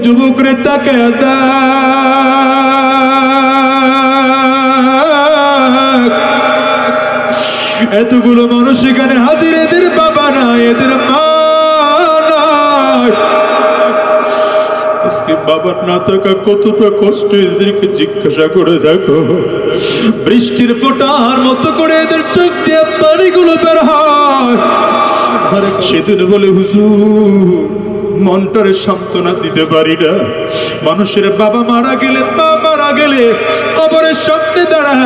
যুবক রে তাকে এতগুলো মানুষ এখানে হাজির, এদের বাবা নাই, এদের মা নাই। আজকে বাবার না থাকা কতটা কষ্ট এদেরকে জিজ্ঞাসা করে দেখো। বৃষ্টির ফোঁটার মতো করে এদের চোখ দিয়ে পানিগুলো বের হয়। সেদিন বলে হুজুর মনটারে সান্ত্বনা দিতে পারি না। মানুষের বাবা মারা গেলে, মা মারা গেলে কবরের সামনে দাঁড়ায়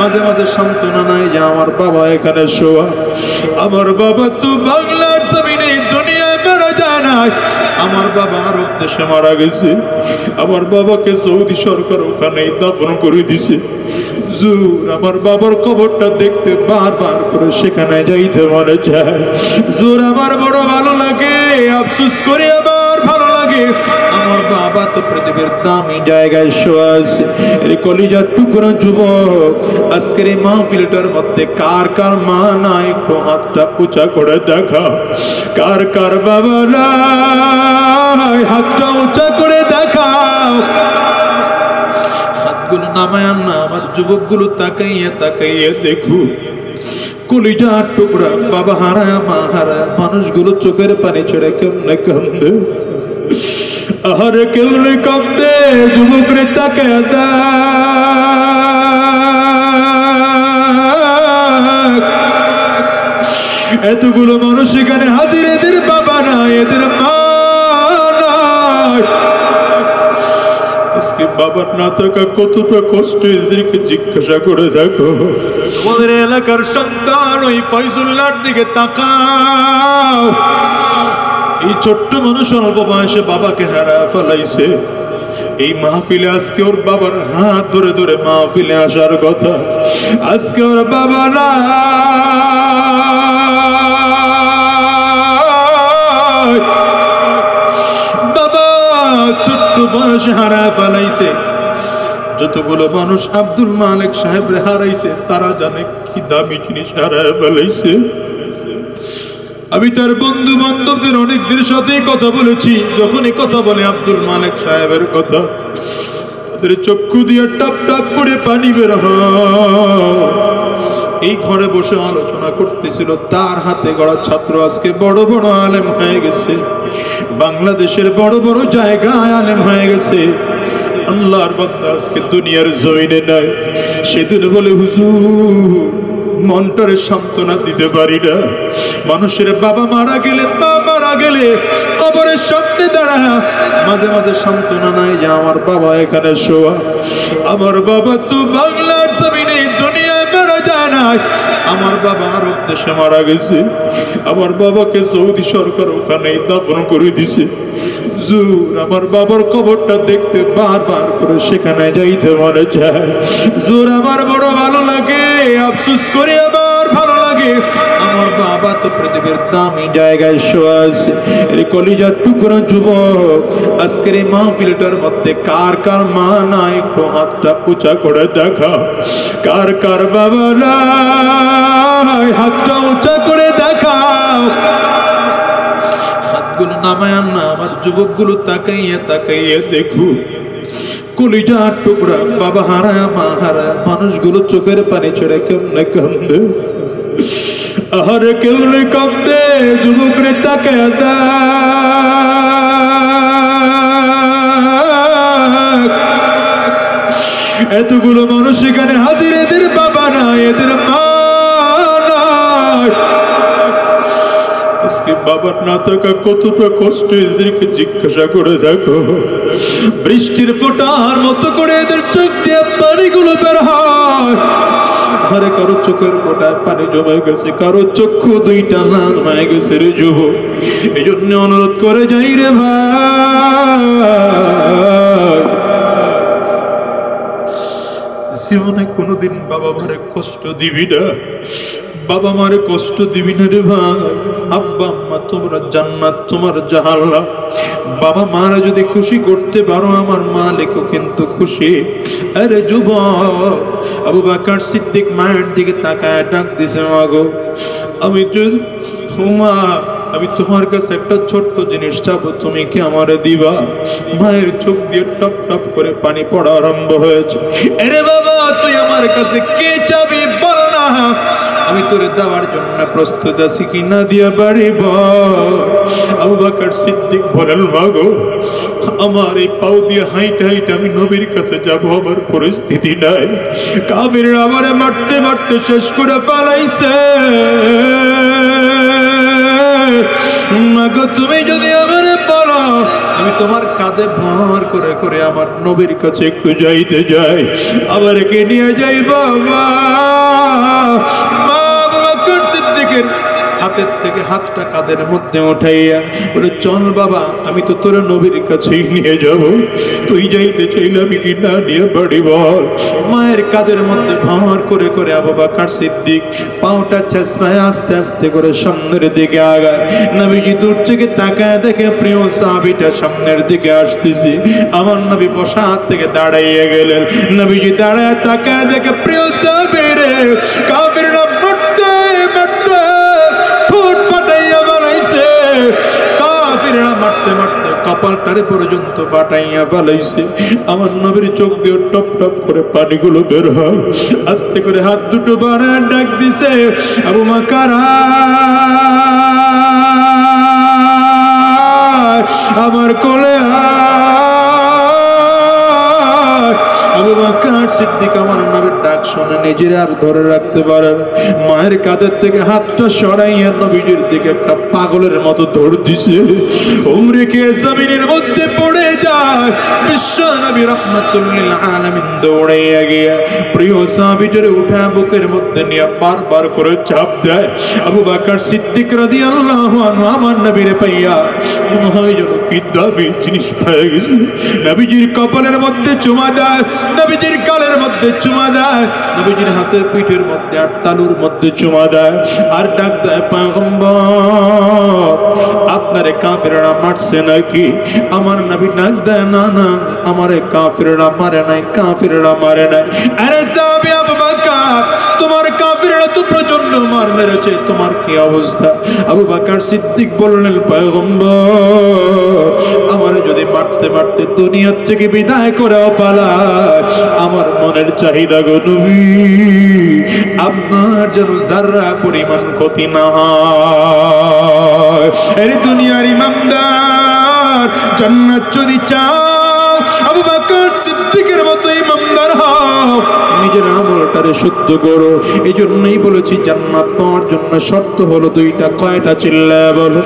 মাঝে মাঝে সান্ত্বনা নাই যে আমার বাবা এখানে শোয়া, আমার বাবা তো বাংলার জমিনে দুনিয়ায় মারা যায় না, আমার বাবা আরব দেশে মারা গেছে, আমার বাবাকে সৌদি সরকার ওখানেই দাফন করে দিছে। আমার বাবার কবরটা দেখতে বারবার করে সেখানে যাইতে মনে চায়। আমার বড় ভালো লাগে, আফসোস করে আবার ভালো লাগে, আমার বাবা তো পৃথিবীর দামি জায়গায় শোয়া আছে। এই কলিজার টুকরা যুবক, আজকের এই মাহফিলটার মধ্যে কার কার মা নাই একটু হাতটা উঁচা করে দেখা। কার কার বাবা নাই হাতটা উঁচা করে দেখাও। হাতগুলো নামায় না, আমার যুবকগুলো তাকাইয়া তাকাইয়া দেখো। কলিজার টুকরা বাবা হারায়, মা হারায় মানুষগুলো চোখের পানি ছেড়ে কেমনে কান্দে, আহারে কেমনে কান্দে। যুবক রে তাকায় এতগুলো মানুষ এখানে হাজির, এদের বাবা নাই, এদের মা নাই। আজকে বাবার না থাকা কতটা কষ্ট এদেরকে জিজ্ঞাসা করে দেখো। আমাদের এলাকার সন্তান ওই ফয়জুল্লাহর দিকে তাকাও। এই ছোট্ট মানুষ অল্প বয়সে বাবাকে হারায় ফেলাইছে। এই মাহফিলে আজকে ওর বাবার হাত ধরে ধরে মাহফিলে আসার কথা, আজকে ওর বাবা না। বাবা ছোট্ট বয়সে হারায় ফেলাইছে। যতগুলো মানুষ আব্দুল মালিক সাহেব হারাইছে তারা জানে কি দামি জিনিস হারায় ফেলাইছে। আমি তার বন্ধু বান্ধবদের অনেকদের সাথে কথা বলেছি। যখন এই কথা বলে আব্দুল মালিক সাহেবের কথা, তাদের চক্ষু দিয়ে টাপ টাপ করে পানি বের হয়। এই ঘরে বসে আলোচনা করতেছিল, তার হাতে গড়া ছাত্র আজকে বড় বড় আলেম হয়ে গেছে, বাংলাদেশের বড় বড় জায়গায় আলেম হয়ে গেছে। আল্লাহর বান্দা আজকে দুনিয়ার জমিনে নাই। সেদিন বলে হুজুর মনটারে সান্ত্বনা দিতে পারি না। মানুষের বাবা মারা গেলে, মা মারা গেলে কবরের সামনে দাঁড়ায় মাঝে মাঝে সান্ত্বনা নাই যে আমার বাবা এখানে শোয়া, আমার বাবা তো বাংলার জমিনে দুনিয়ায় মারা যায় না, আমার বাবা আরব দেশে মারা গেছে, আমার বাবাকে সৌদি সরকার ওখানেই দাফন করে দিছে। আমার বাবার কবরটা দেখতে বারবার করে সেখানে যাইতে মনে চায়। আমার বড় ভালো লাগে, আফসোস করে আবার ভালো লাগে, আমার বাবা তো পৃথিবীর দামি জায়গায় শোয়া আছে। এই কলিজার টুকরা যুবক, আজকের এই মাহফিলটার মধ্যে কার কার মা নাই একটু হাতটা উঁচা করে দেখা। কার কার বাবা নাই হাতটা উঁচা করে দেখাও। হাতগুলো নামায় না, আমার যুবকগুলো তাকাইয়া তাকাইয়া দেখো। কলিজার টুকরা বাবা হারায়, মা হারায় মানুষগুলো চোখের পানি ছেড়ে কেমনে কান্দে, আহারে কেমনে কান্দে। যুবক রে তাকায় এতগুলো মানুষ এখানে হাজির, এদের বাবা নাই, এদের মা নাই। আজকে বাবার না থাকা কতটা কষ্ট এদেরকে জিজ্ঞাসা করে দেখো। বৃষ্টির ফোঁটার মতো করে এদের চোখ দিয়ে পানিগুলো বের হয়। আরে কারো চোখের ফোঁটায় পানি জমে গেছে, কারো চক্ষু দুইটা লাল হয়ে গেছে রে যুবক। এই জন্য অনুরোধ করে যাই রে ভাই, জীবনে কোনোদিন বাবা মারে কষ্ট দিবি না, বাবা মারে কষ্ট দিবি না রে ভাই। আব্বা আম্মা তোমরা জান্নাত, তোমার জাহান্নাম। বাবা মারা যদি খুশি করতে পারো, আমার মালিকও কিন্তু খুশি। আরে যুবক, আবু বকর সিদ্দিক মায়ের দিকে তাকায় ডাক দিছে, মাগো আমি তো মা আমি তোমার কাছে একটা ছোট্ট জিনিস চাবো, তুমি কি আমারে দিবা? মায়ের চোখ দিয়ে টপ টপ করে পানি পড়া আরম্ভ হয়েছে। আরে বাবা, তুই আমার কাছে কে চাবি বল না, আমি তোরে দেওয়ার জন্য প্রস্তুত আছি কি না দিয়া পারিব? আবু বকর সিদ্দিক বলেন, মাগো আমার এই পাও দিয়ে হাইটা হাইটা আমি নবীর কাছে যাব, আমার পরিস্থিতি নাই। কাফিররা আমারে মারতে মারতে শেষ করে ফেলাইছে। মাগো তুমি যদি আমারে বলো, আমি তোমার কাঁধে ভর করে করে আমার নবীর কাছে একটু যাইতে যাই, আবার কে নিয়ে যাই বাবা। মা আবু বকর সিদ্দিকের হাতের থেকে হাতটা কাঁধের মধ্যে উঠাইয়া বলে, চল বাবা, আমি তো তোর নবীর কাছেই নিয়ে যাব, তুই যাইতে চাইলে আমি কি না নিয়ে বাড়ি বল। মায়ের কাঁধের মধ্যে ভর করে করে আবু বকর সিদ্দিক পাওটা ছেঁচড়ায় আস্তে আস্তে করে সামনের দিকে আগায়। নবীজি দূর থেকে তাকায় দেখে প্রিয় সাহাবীটা সামনের দিকে আসতেছে। আমার নবী বসা হাত থেকে দাঁড়াইয়া গেলেন। নবীজি দাঁড়ায় তাকায় দেখে প্রিয় সাহাবীরে কাফিররা মারতে মারতে ঠোঁট ফাটাইয়া বানাইছে। কাফিররা মারতে মারতে কপালটারে পর্যন্ত ফাটাইয়া ফেলাইছে। আমার নবীর চোখ দিয়ে টপ টপ করে পানিগুলো বের হয়। আস্তে করে হাত দুটো বাড়ায় ডাক দিছে, আবু বকর আমার কোলে আবু বকর সিদ্দিক আমার নবীর ডাক শুনে নিজের আর ধরে রাখতে পারে। মায়ের কাঁধের থেকে হাতটা সরাইয়া নবীজির দিকে একটা পাগলের মতো দৌড় দিছে। উমরে কে জমিনের মধ্যে পড়ে যায়। বিশ্ব নবী রাহমাতুল্লিল আলামিন দৌড়াইয়া গিয়া প্রিয় সাহাবীদের উঠা বুকের মধ্যে নিয়ে বারবার করে চাপ দেয়। আবু বকর সিদ্দিক রাদিয়াল্লাহু আনহু আমার নবীরে পাইয়া মনে হয় যেন কি দামি জিনিস পেয়ে গেছে। নবীজির কপালের মধ্যে চুমা দেয়, নবীজির গালের মধ্যে চুমা দেয়, নবীজির হাতের পিঠের মধ্যে আর তালুর মধ্যে চুমা দেয়, আর ডাক দেয়, পয়গম্বর আপনারে কাফিররা মারছে নাকি? আমার নবী ডাক দেয়, না না, আমারে কাফিররা মারে নাই, কাফিররা মারে নাই। আরে সাহাবী আবু বকর, তোমার কাফিররা তো প্রচন্ড মার মেরেছে, তোমার কি অবস্থা? আবু বকর সিদ্দিক বললেন, পয়গম্বর আমারে যদি মারতে মারতে দুনিয়া থেকে বিদায় করে ফেলায়, আমার মনের চাহিদা গো নবী, আপনার যেন যারা পরিমাণ ক্ষতি না হয়। এই দুনিয়ার ইমানদার জান্নাত যদি চাও, আবু বকর সিদ্দিকের মতো ইমানদার হও, নিজের আমলটারে শুদ্ধ করো। এই জন্যই বলেছি জান্নাত পাওয়ার জন্য শর্ত হলো দুইটা। কয়টা? চিল্লায় বলো।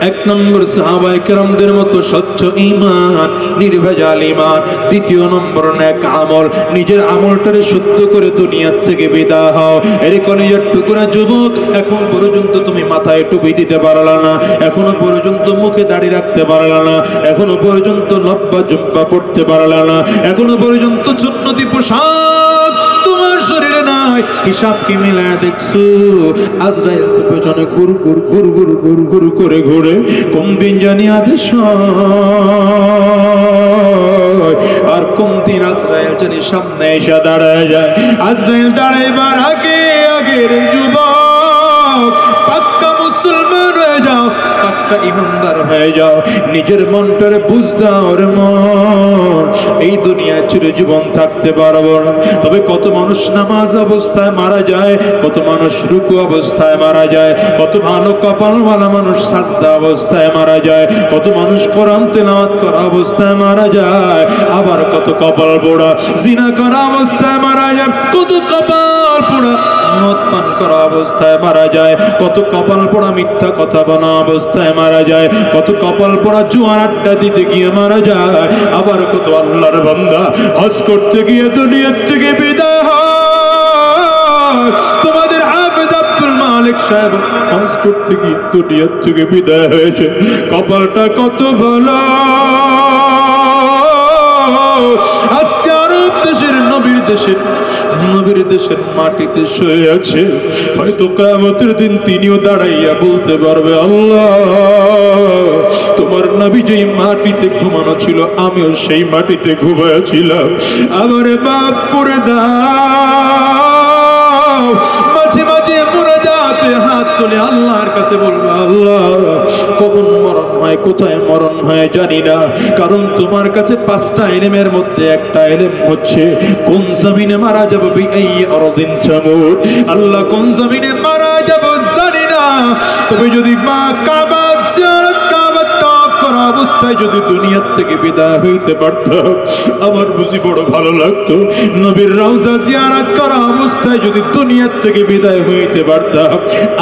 এক নম্বর সাহাবায়ে কেরামদের মতো স্বচ্ছ ঈমান, নির্ভেজাল ঈমান। দ্বিতীয় নম্বর নেক আমল, নিজের আমলটারে শুদ্ধ করে দুনিয়া থেকে বিদায় হও। এর কলিজার টুকরা যুবক, এখন পর্যন্ত তুমি মাথায় টুপি দিতে পারলা না, এখনো পর্যন্ত মুখে দাড়ি রাখতে পারলা না, এখনো পর্যন্ত লব্বা জুব্বা পড়তে পারলা না, এখনো পর্যন্ত সুন্নতি পোশাক তোমার শরীরে নাই। হিসাব কি মিলায় দেখছো? আজরাইল তো পেছনে গুর গুর গুর গুর গুর গুর করে ঘুরে, কোন দিন জানি আদেশ আর কোন দিন আজরাইল জানি সামনে এসে দাঁড়ায় যায়। আজরাইল দাঁড়াইবার আগে আগের যুবক পাক্কা মুসলমান হয়ে যাও, পাক্কা ইমানদার হয়ে যাও, নিজের মনটারে বুঝ দাও রে মন, এই দুনিয়ায় চিরজীবন থাকতে পারবো না। তবে কত মানুষ নামাজ অবস্থায় মারা যায়, কত মানুষ রুকু অবস্থায় মারা যায়, কত ভালো কপালওয়ালা মানুষ সাজদা অবস্থায় মারা যায়, কত মানুষ কোরআন তেলাওয়াত করা অবস্থায় মারা যায়, আবার কত কপাল পোড়া জিনা করা অবস্থায় মারা যায়, কত কপাল পোড়া মদ পান করা অবস্থায় মারা যায়, কত কপাল পোড়া মিথ্যা কথা বলা অবস্থায় মারা যায়, কত কপাল পোড়া জুয়ার আড্ডা দিতে গিয়ে মারা যায়, আবার কত আল্লাহর বান্দা হজ করতে গিয়ে দুনিয়া থেকে বিদায় হয়। তোমাদের হাফেজ আব্দুল মালিক সাহেব হজ করতে গিয়ে দুনিয়া থেকে বিদায় হয়েছে। কপালটা কত ভালো, আজকে আরব দেশের নবীর দেশের মাটিতে শুয়ে আছে। হয়তো কিয়ামতের দিন তিনিও দাঁড়াইয়া বলতে পারবে, আল্লাহ তোমার নবী যেই মাটিতে ঘুমানো ছিল আমিও সেই মাটিতে ঘুমাইছিলাম, আমারে মাফ করে দাও। মাঝে মাঝে মুনাজাতে হাত তুলে আল্লাহর কাছে বলবো, আল্লাহ কখন মরণ হয়, কোথায় মরণ হয় জানি না, কারণ তোমার কাছে 5টা ইলমের মধ্যে একটা ইলম হচ্ছে কোন জমিনে মারা যাব, বিআইয়ি আরদিন তামুত। আল্লাহ কোন জমিনে মারা যাব জানি না, তবে যদি মা কাবা জিয়ারত কাবা তাওয়াফ করা অবস্থায় যদি দুনিয়া থেকে বিদায় হইতে পারতাম আমার বুঝি বড় ভালো লাগতো। নবীর রওজা জিয়ারত করা অবস্থায় যদি দুনিয়া থেকে বিদায় হইতে পারতাম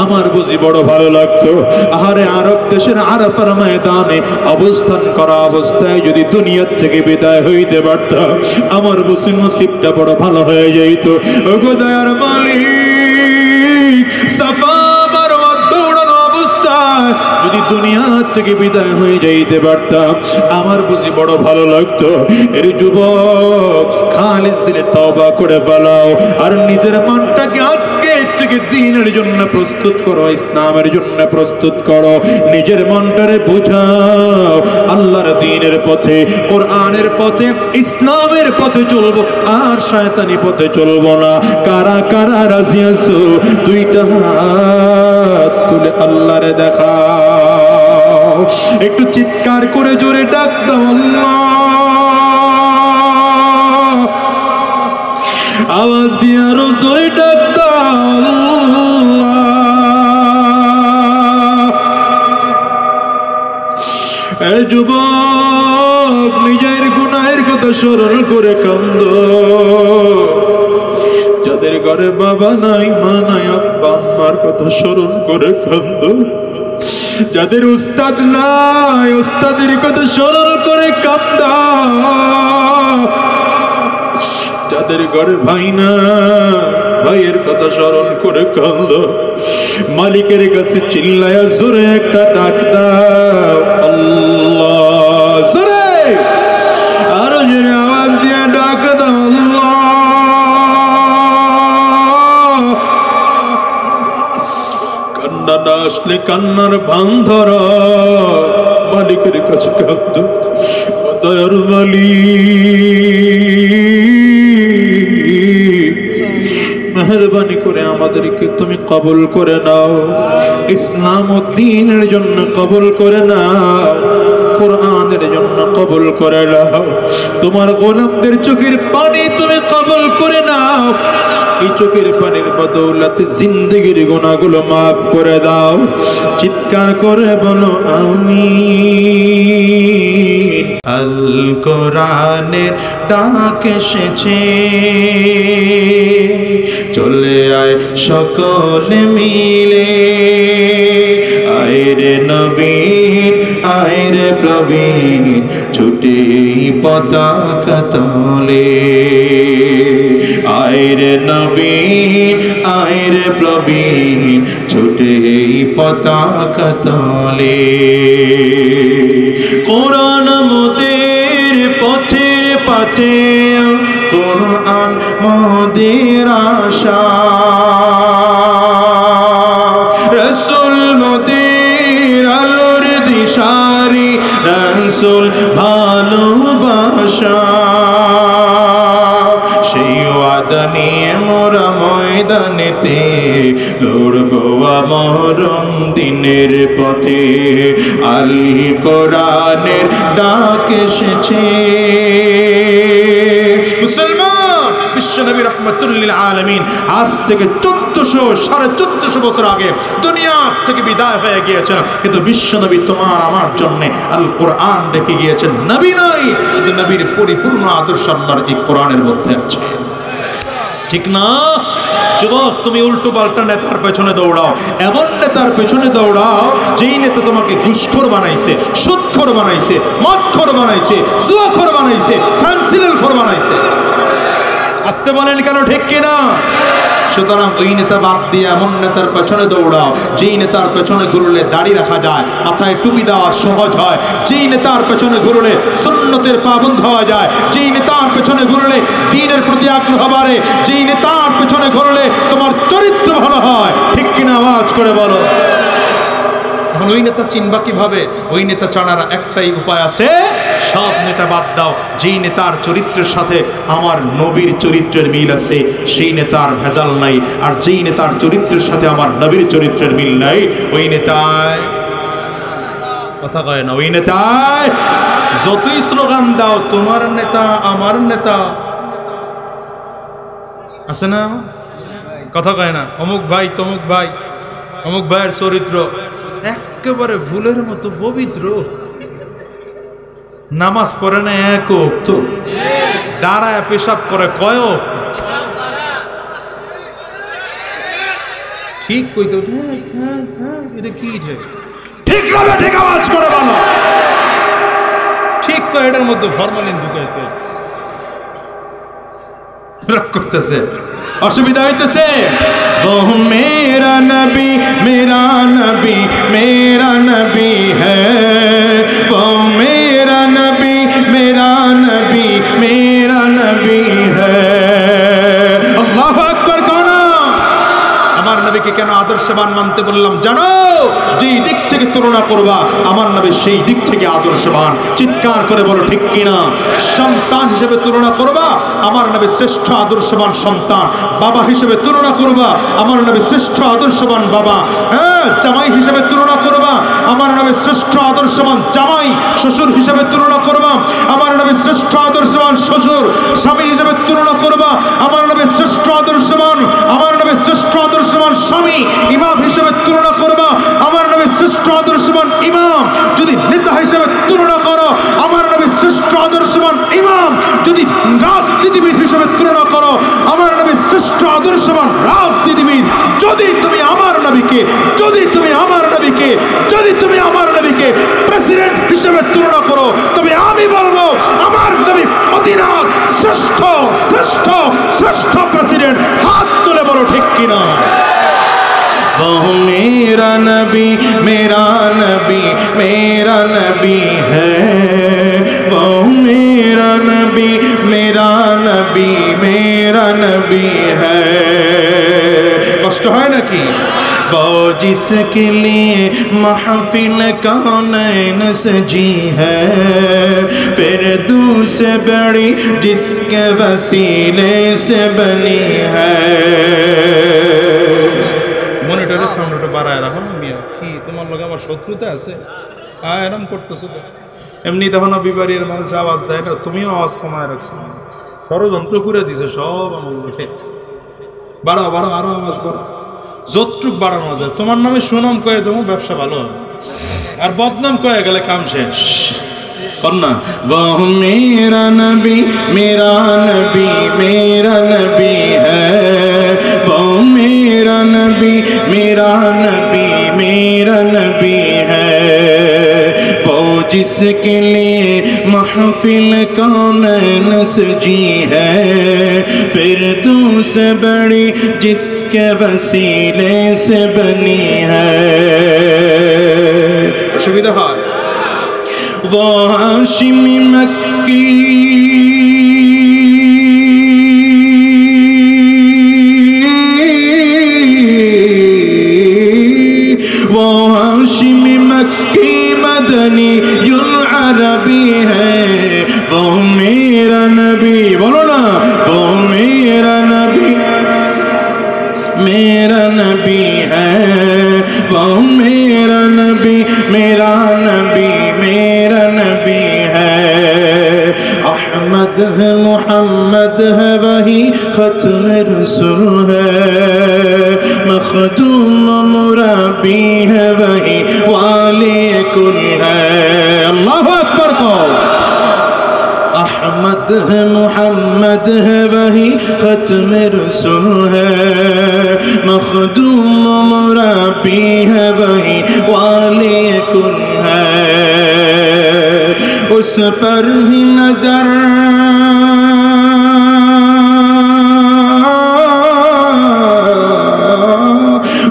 আমার বুঝি বড় ভালো লাগতো। আহারে আরব দেশের আরাফার ময়দানে অবস্থান করা অবস্থায় যদি দুনিয়া থেকে বিদায় হইতে পারতাম আমার বুঝি নসিবটা বড় ভালো হয়ে যেত। ওগো দয়ার মালিক, সাফা মারওয়া দৌড়ানো অবস্থায় যদি দুনিয়া থেকে বিদায় হয়ে যাইতে পারতাম আমার বুঝি বড় ভালো লাগতো। এর যুবক, খালিস দিলে তওবা করে ফেলাও আর নিজের মনটাকে আজকে থেকে দ্বীনের জন্য প্রস্তুত করো, ইসলামের জন্য প্রস্তুত করো। নিজের মনটারে বুঝাও আল্লাহর দ্বীনের পথে, কোরআনের পথে, ইসলামের পথে চলবো আর শয়তানি পথে চলবো না। কারা কারা রাজি আছো 2টা হাত তুলে আল্লাহরে দেখাও, একটু চিৎকার করে জোরে ডাক দাও আল্লাহ, আওয়াজ দিয়ে আরো জোরে ডাক দাও আল্লাহ। এ যুবক, নিজের গুনাহের কথা স্মরণ করে কান্দো। যাদের ঘরে বাবা নাই, মা নাই, আব্বা আম্মার কথা স্মরণ করে কান্দো। যাদের উস্তাদ নাই, উস্তাদের কথা স্মরণ করে কান্দো। যাদের ঘরে ভাই না, ভাইয়ের কথা স্মরণ করে কান্দো। মালিকের কাছে চিল্লায়া জোরে একটা ডাক দাও আল্লাহ, জোরে আরো জোরে আওয়াজ দিয়ে ডাক দাও আল্লাহ। কান্না না আসলে কান্নার ভান ধরো, মালিকের কাছে কান্দো। দয়ার মালিক, মেহরবানি করে আমাদেরকে তুমি কবুল করে নাও, ইসলাম ও দ্বীনের জন্য কবুল করে নাও, কোরআনের জন্য কবুল করে নাও। তোমার গোলামদের চোখের পানি তুমি কবুল করে নাও। এই চোখের পানির বদৌলতে জিন্দেগির গুনাহগুলো মাফ করে দাও। চিৎকার করে বলো আমিন। আল কোরআনের ডাক এসেছে, চলে আয় সকলে মিলে, আয় রে নবীন, আয় রে প্রবীণ, ছুটে পতাকা তলে। আয় রে নবীন, আয় রে প্রবীণ, ছুটে পতাকা তলে। কোরআন মোদের পথের পাথে, কোরআন মোদের আশা, রাসূল মোদের আলোর দিশারি, রাসূল ভালোবাসা। সেই ওয়াদা নিয়ে মোরা ময়দানেতে লড়বো মরণ দিনের পথে। আল কোরআনের ডাক এসেছে। মুসলমান, বিশ্বনবী রাহমাতুল লিল আলামিন আজ থেকে 1400 বছর আগে দুনিয়া থেকে বিদায় হয়ে গিয়েছেন, কিন্তু বিশ্বনবী তোমার আমার জন্য আল কোরআন রেখে গিয়েছেন। নবী নয়, কিন্তু নবীর পরিপূর্ণ আদর্শ আল্লাহর এই কোরআনের মধ্যে আছে, ঠিক না? যুবক, তুমি উল্টো পাল্টা নেতার পেছনে দৌড়াও, এমন নেতার পেছনে দৌড়াও যেই নেতা তোমাকে ঘুষখোর বানাইছে, সুদখোর বানাইছে, মদখোর বানাইছে, জুয়াখোর বানাইছে, ফ্যান্সিলের বানাইছে। আসতে বলেন কেন, ঠিক কিনা? সুতরাং ওই নেতা বাদ দিয়ে এমন নেতার পেছনে দৌড়াও যেই নেতার পেছনে ঘুরলে দাড়ি রাখা যায়, মাথায় টুপি দেওয়া সহজ হয়, যেই নেতার পেছনে ঘুরলে সুন্নতের পাবন্দ হওয়া যায়, যেই নেতার পেছনে ঘুরলে দ্বীনের প্রতি আগ্রহ বাড়ে, যেই নেতার পেছনে ঘুরলে তোমার চরিত্র ভালো হয়, ঠিক কিনা? আওয়াজ করে বলো। এখন ওই নেতা চিনবা কিভাবে? ওই নেতা জানার একটাই উপায় আছে, সব নেতা বাদ দাও, যেই নেতার চরিত্রের সাথে আমার নবীর চরিত্রের মিল আছে সেই নেতার ভেজাল নাই, আর যেই নেতার চরিত্রের সাথে আমার নবীর চরিত্রের মিল নাই ওই নেতায় কথা কয় না, ওই নেতায় যতই স্লোগান দাও তোমার নেতা আমার নেতা আছে না, কথা কয় না, অমুক ভাই তমুক ভাই, অমুক ভাইয়ের চরিত্র একেবারে ভুলের মতো পবিত্র, নামাজ পড়ে না এক ওয়াক্ত, দাঁড়ায় পেশাব করে কয় ওয়াক্ত, ঠিক কইতে এটা কি ঠিক ভাবে ঠিক আওয়াজ করে বলো, ঠিক কয় এটার মধ্যে ফরমালিন ঢুকাইতে রাগ করতেছে, অসুবিধা হইতেছে। ও মেরা নবী মেরা নবী মেরা নবী হ্যায়, ও মেরা নবী মেরা নবী মেরা নবী হ্যায়। আল্লাহু আকবার কোন আমার নবীকে কেন আদর্শবান মানতে বললাম জানো? যেই দিক থেকে তুলনা করবা আমার নবী সেই দিক থেকে আদর্শবান, চিৎকার করে বলো ঠিক কিনা। সন্তান হিসেবে তুলনা করবা আমার নবী শ্রেষ্ঠ আদর্শবান সন্তান, বাবা হিসেবে তুলনা করবা আমার নবী শ্রেষ্ঠ আদর্শবান বাবা, হ্যাঁ জামাই হিসেবে তুলনা করবা আমার নবী শ্রেষ্ঠ আদর্শবান জামাই, শ্বশুর হিসেবে তুলনা করবা আমার নবী শ্রেষ্ঠ আদর্শবান শ্বশুর, স্বামী হিসেবে তুলনা করবা আমার নবী শ্রেষ্ঠ আদর্শবান, আমার নবী শ্রেষ্ঠ আদর্শবান স্বামী, ইমাম হিসেবে তুলনা করবা আমার নবী শ্রেষ্ঠ আদর্শবান ইমাম, যদি নেতা হিসেবে তুলনা করো আমার নবী শ্রেষ্ঠ আদর্শবান ইমাম, যদি রাজনীতিবিদ হিসেবে তুলনা করো আমার নবী শ্রেষ্ঠ আদর্শবান রাজনীতিবিদ, যদি তুমি আমার নবীকে যদি তুমি আমার নবীকে যদি তুমি আমার নবীকে প্রেসিডেন্ট হিসেবে তুলনা করো তবে আমি বলবো আমার নবী মদিনার শ্রেষ্ঠ শ্রেষ্ঠ শ্রেষ্ঠ প্রেসিডেন্ট। হাত তুলে বলো ঠিক কিনা। वो मेरा नबी मेरा नबी मेरा नबी है, वो मेरा नबी मेरा नबी मेरा नबी है। कष्ट है ना कि वो जिसके लिए महफिल कौनैन सजी है, फिर दूसरे बड़ी जिसके वसीले से बनी है। মনিটরের সাউন্ডটা বাড়ায় রাখো মিয়া, কি তোমার লগে আমার শত্রুতা আছে? এরম করতেছো তো এমনি তখন বিবাড়ির মানুষ আওয়াজ দেয় না, তুমিও আওয়াজ কমায় রাখছো, ষড়যন্ত্র করে দিছে সব আমার লোকে। বাড়াও বাড়াও আরো আওয়াজ করো, যতটুক বাড়ানো যায়। তোমার নামে সুনাম কয়ে যাবো ব্যবসা ভালো হবে, আর বদনাম কয়ে গেলে কাম শেষ। করনা वो मेरा नबी मेरा नबी मेरा नबी है, वो मेरा नबी मेरा नबी मेरा नबी है, वो जिसके लिए महफिल कौनैन सजी है, फिर दूसरे बड़ी जिसके वसीले से बनी है। सुविधा है वो हाशिमी मक्की वो हाशिमी मक्की मदनी युल अरबी है, वो मेरा नबी बोलो ना, वो मेरा नबी मेरा नबी है, वो मेरा नबी मेरा नबी मेरा नबी है। अहमद है मोहम्मद है वही खत्म रसूल है, मखदूम मुरब्बी है वही वाली कुल है। अल्लाह अकबर को अहमद है मोहम्मद है वही खत्म रसूल है, मखदूम मुरब्बी है वही वाली कुल है। उस पर ही नजर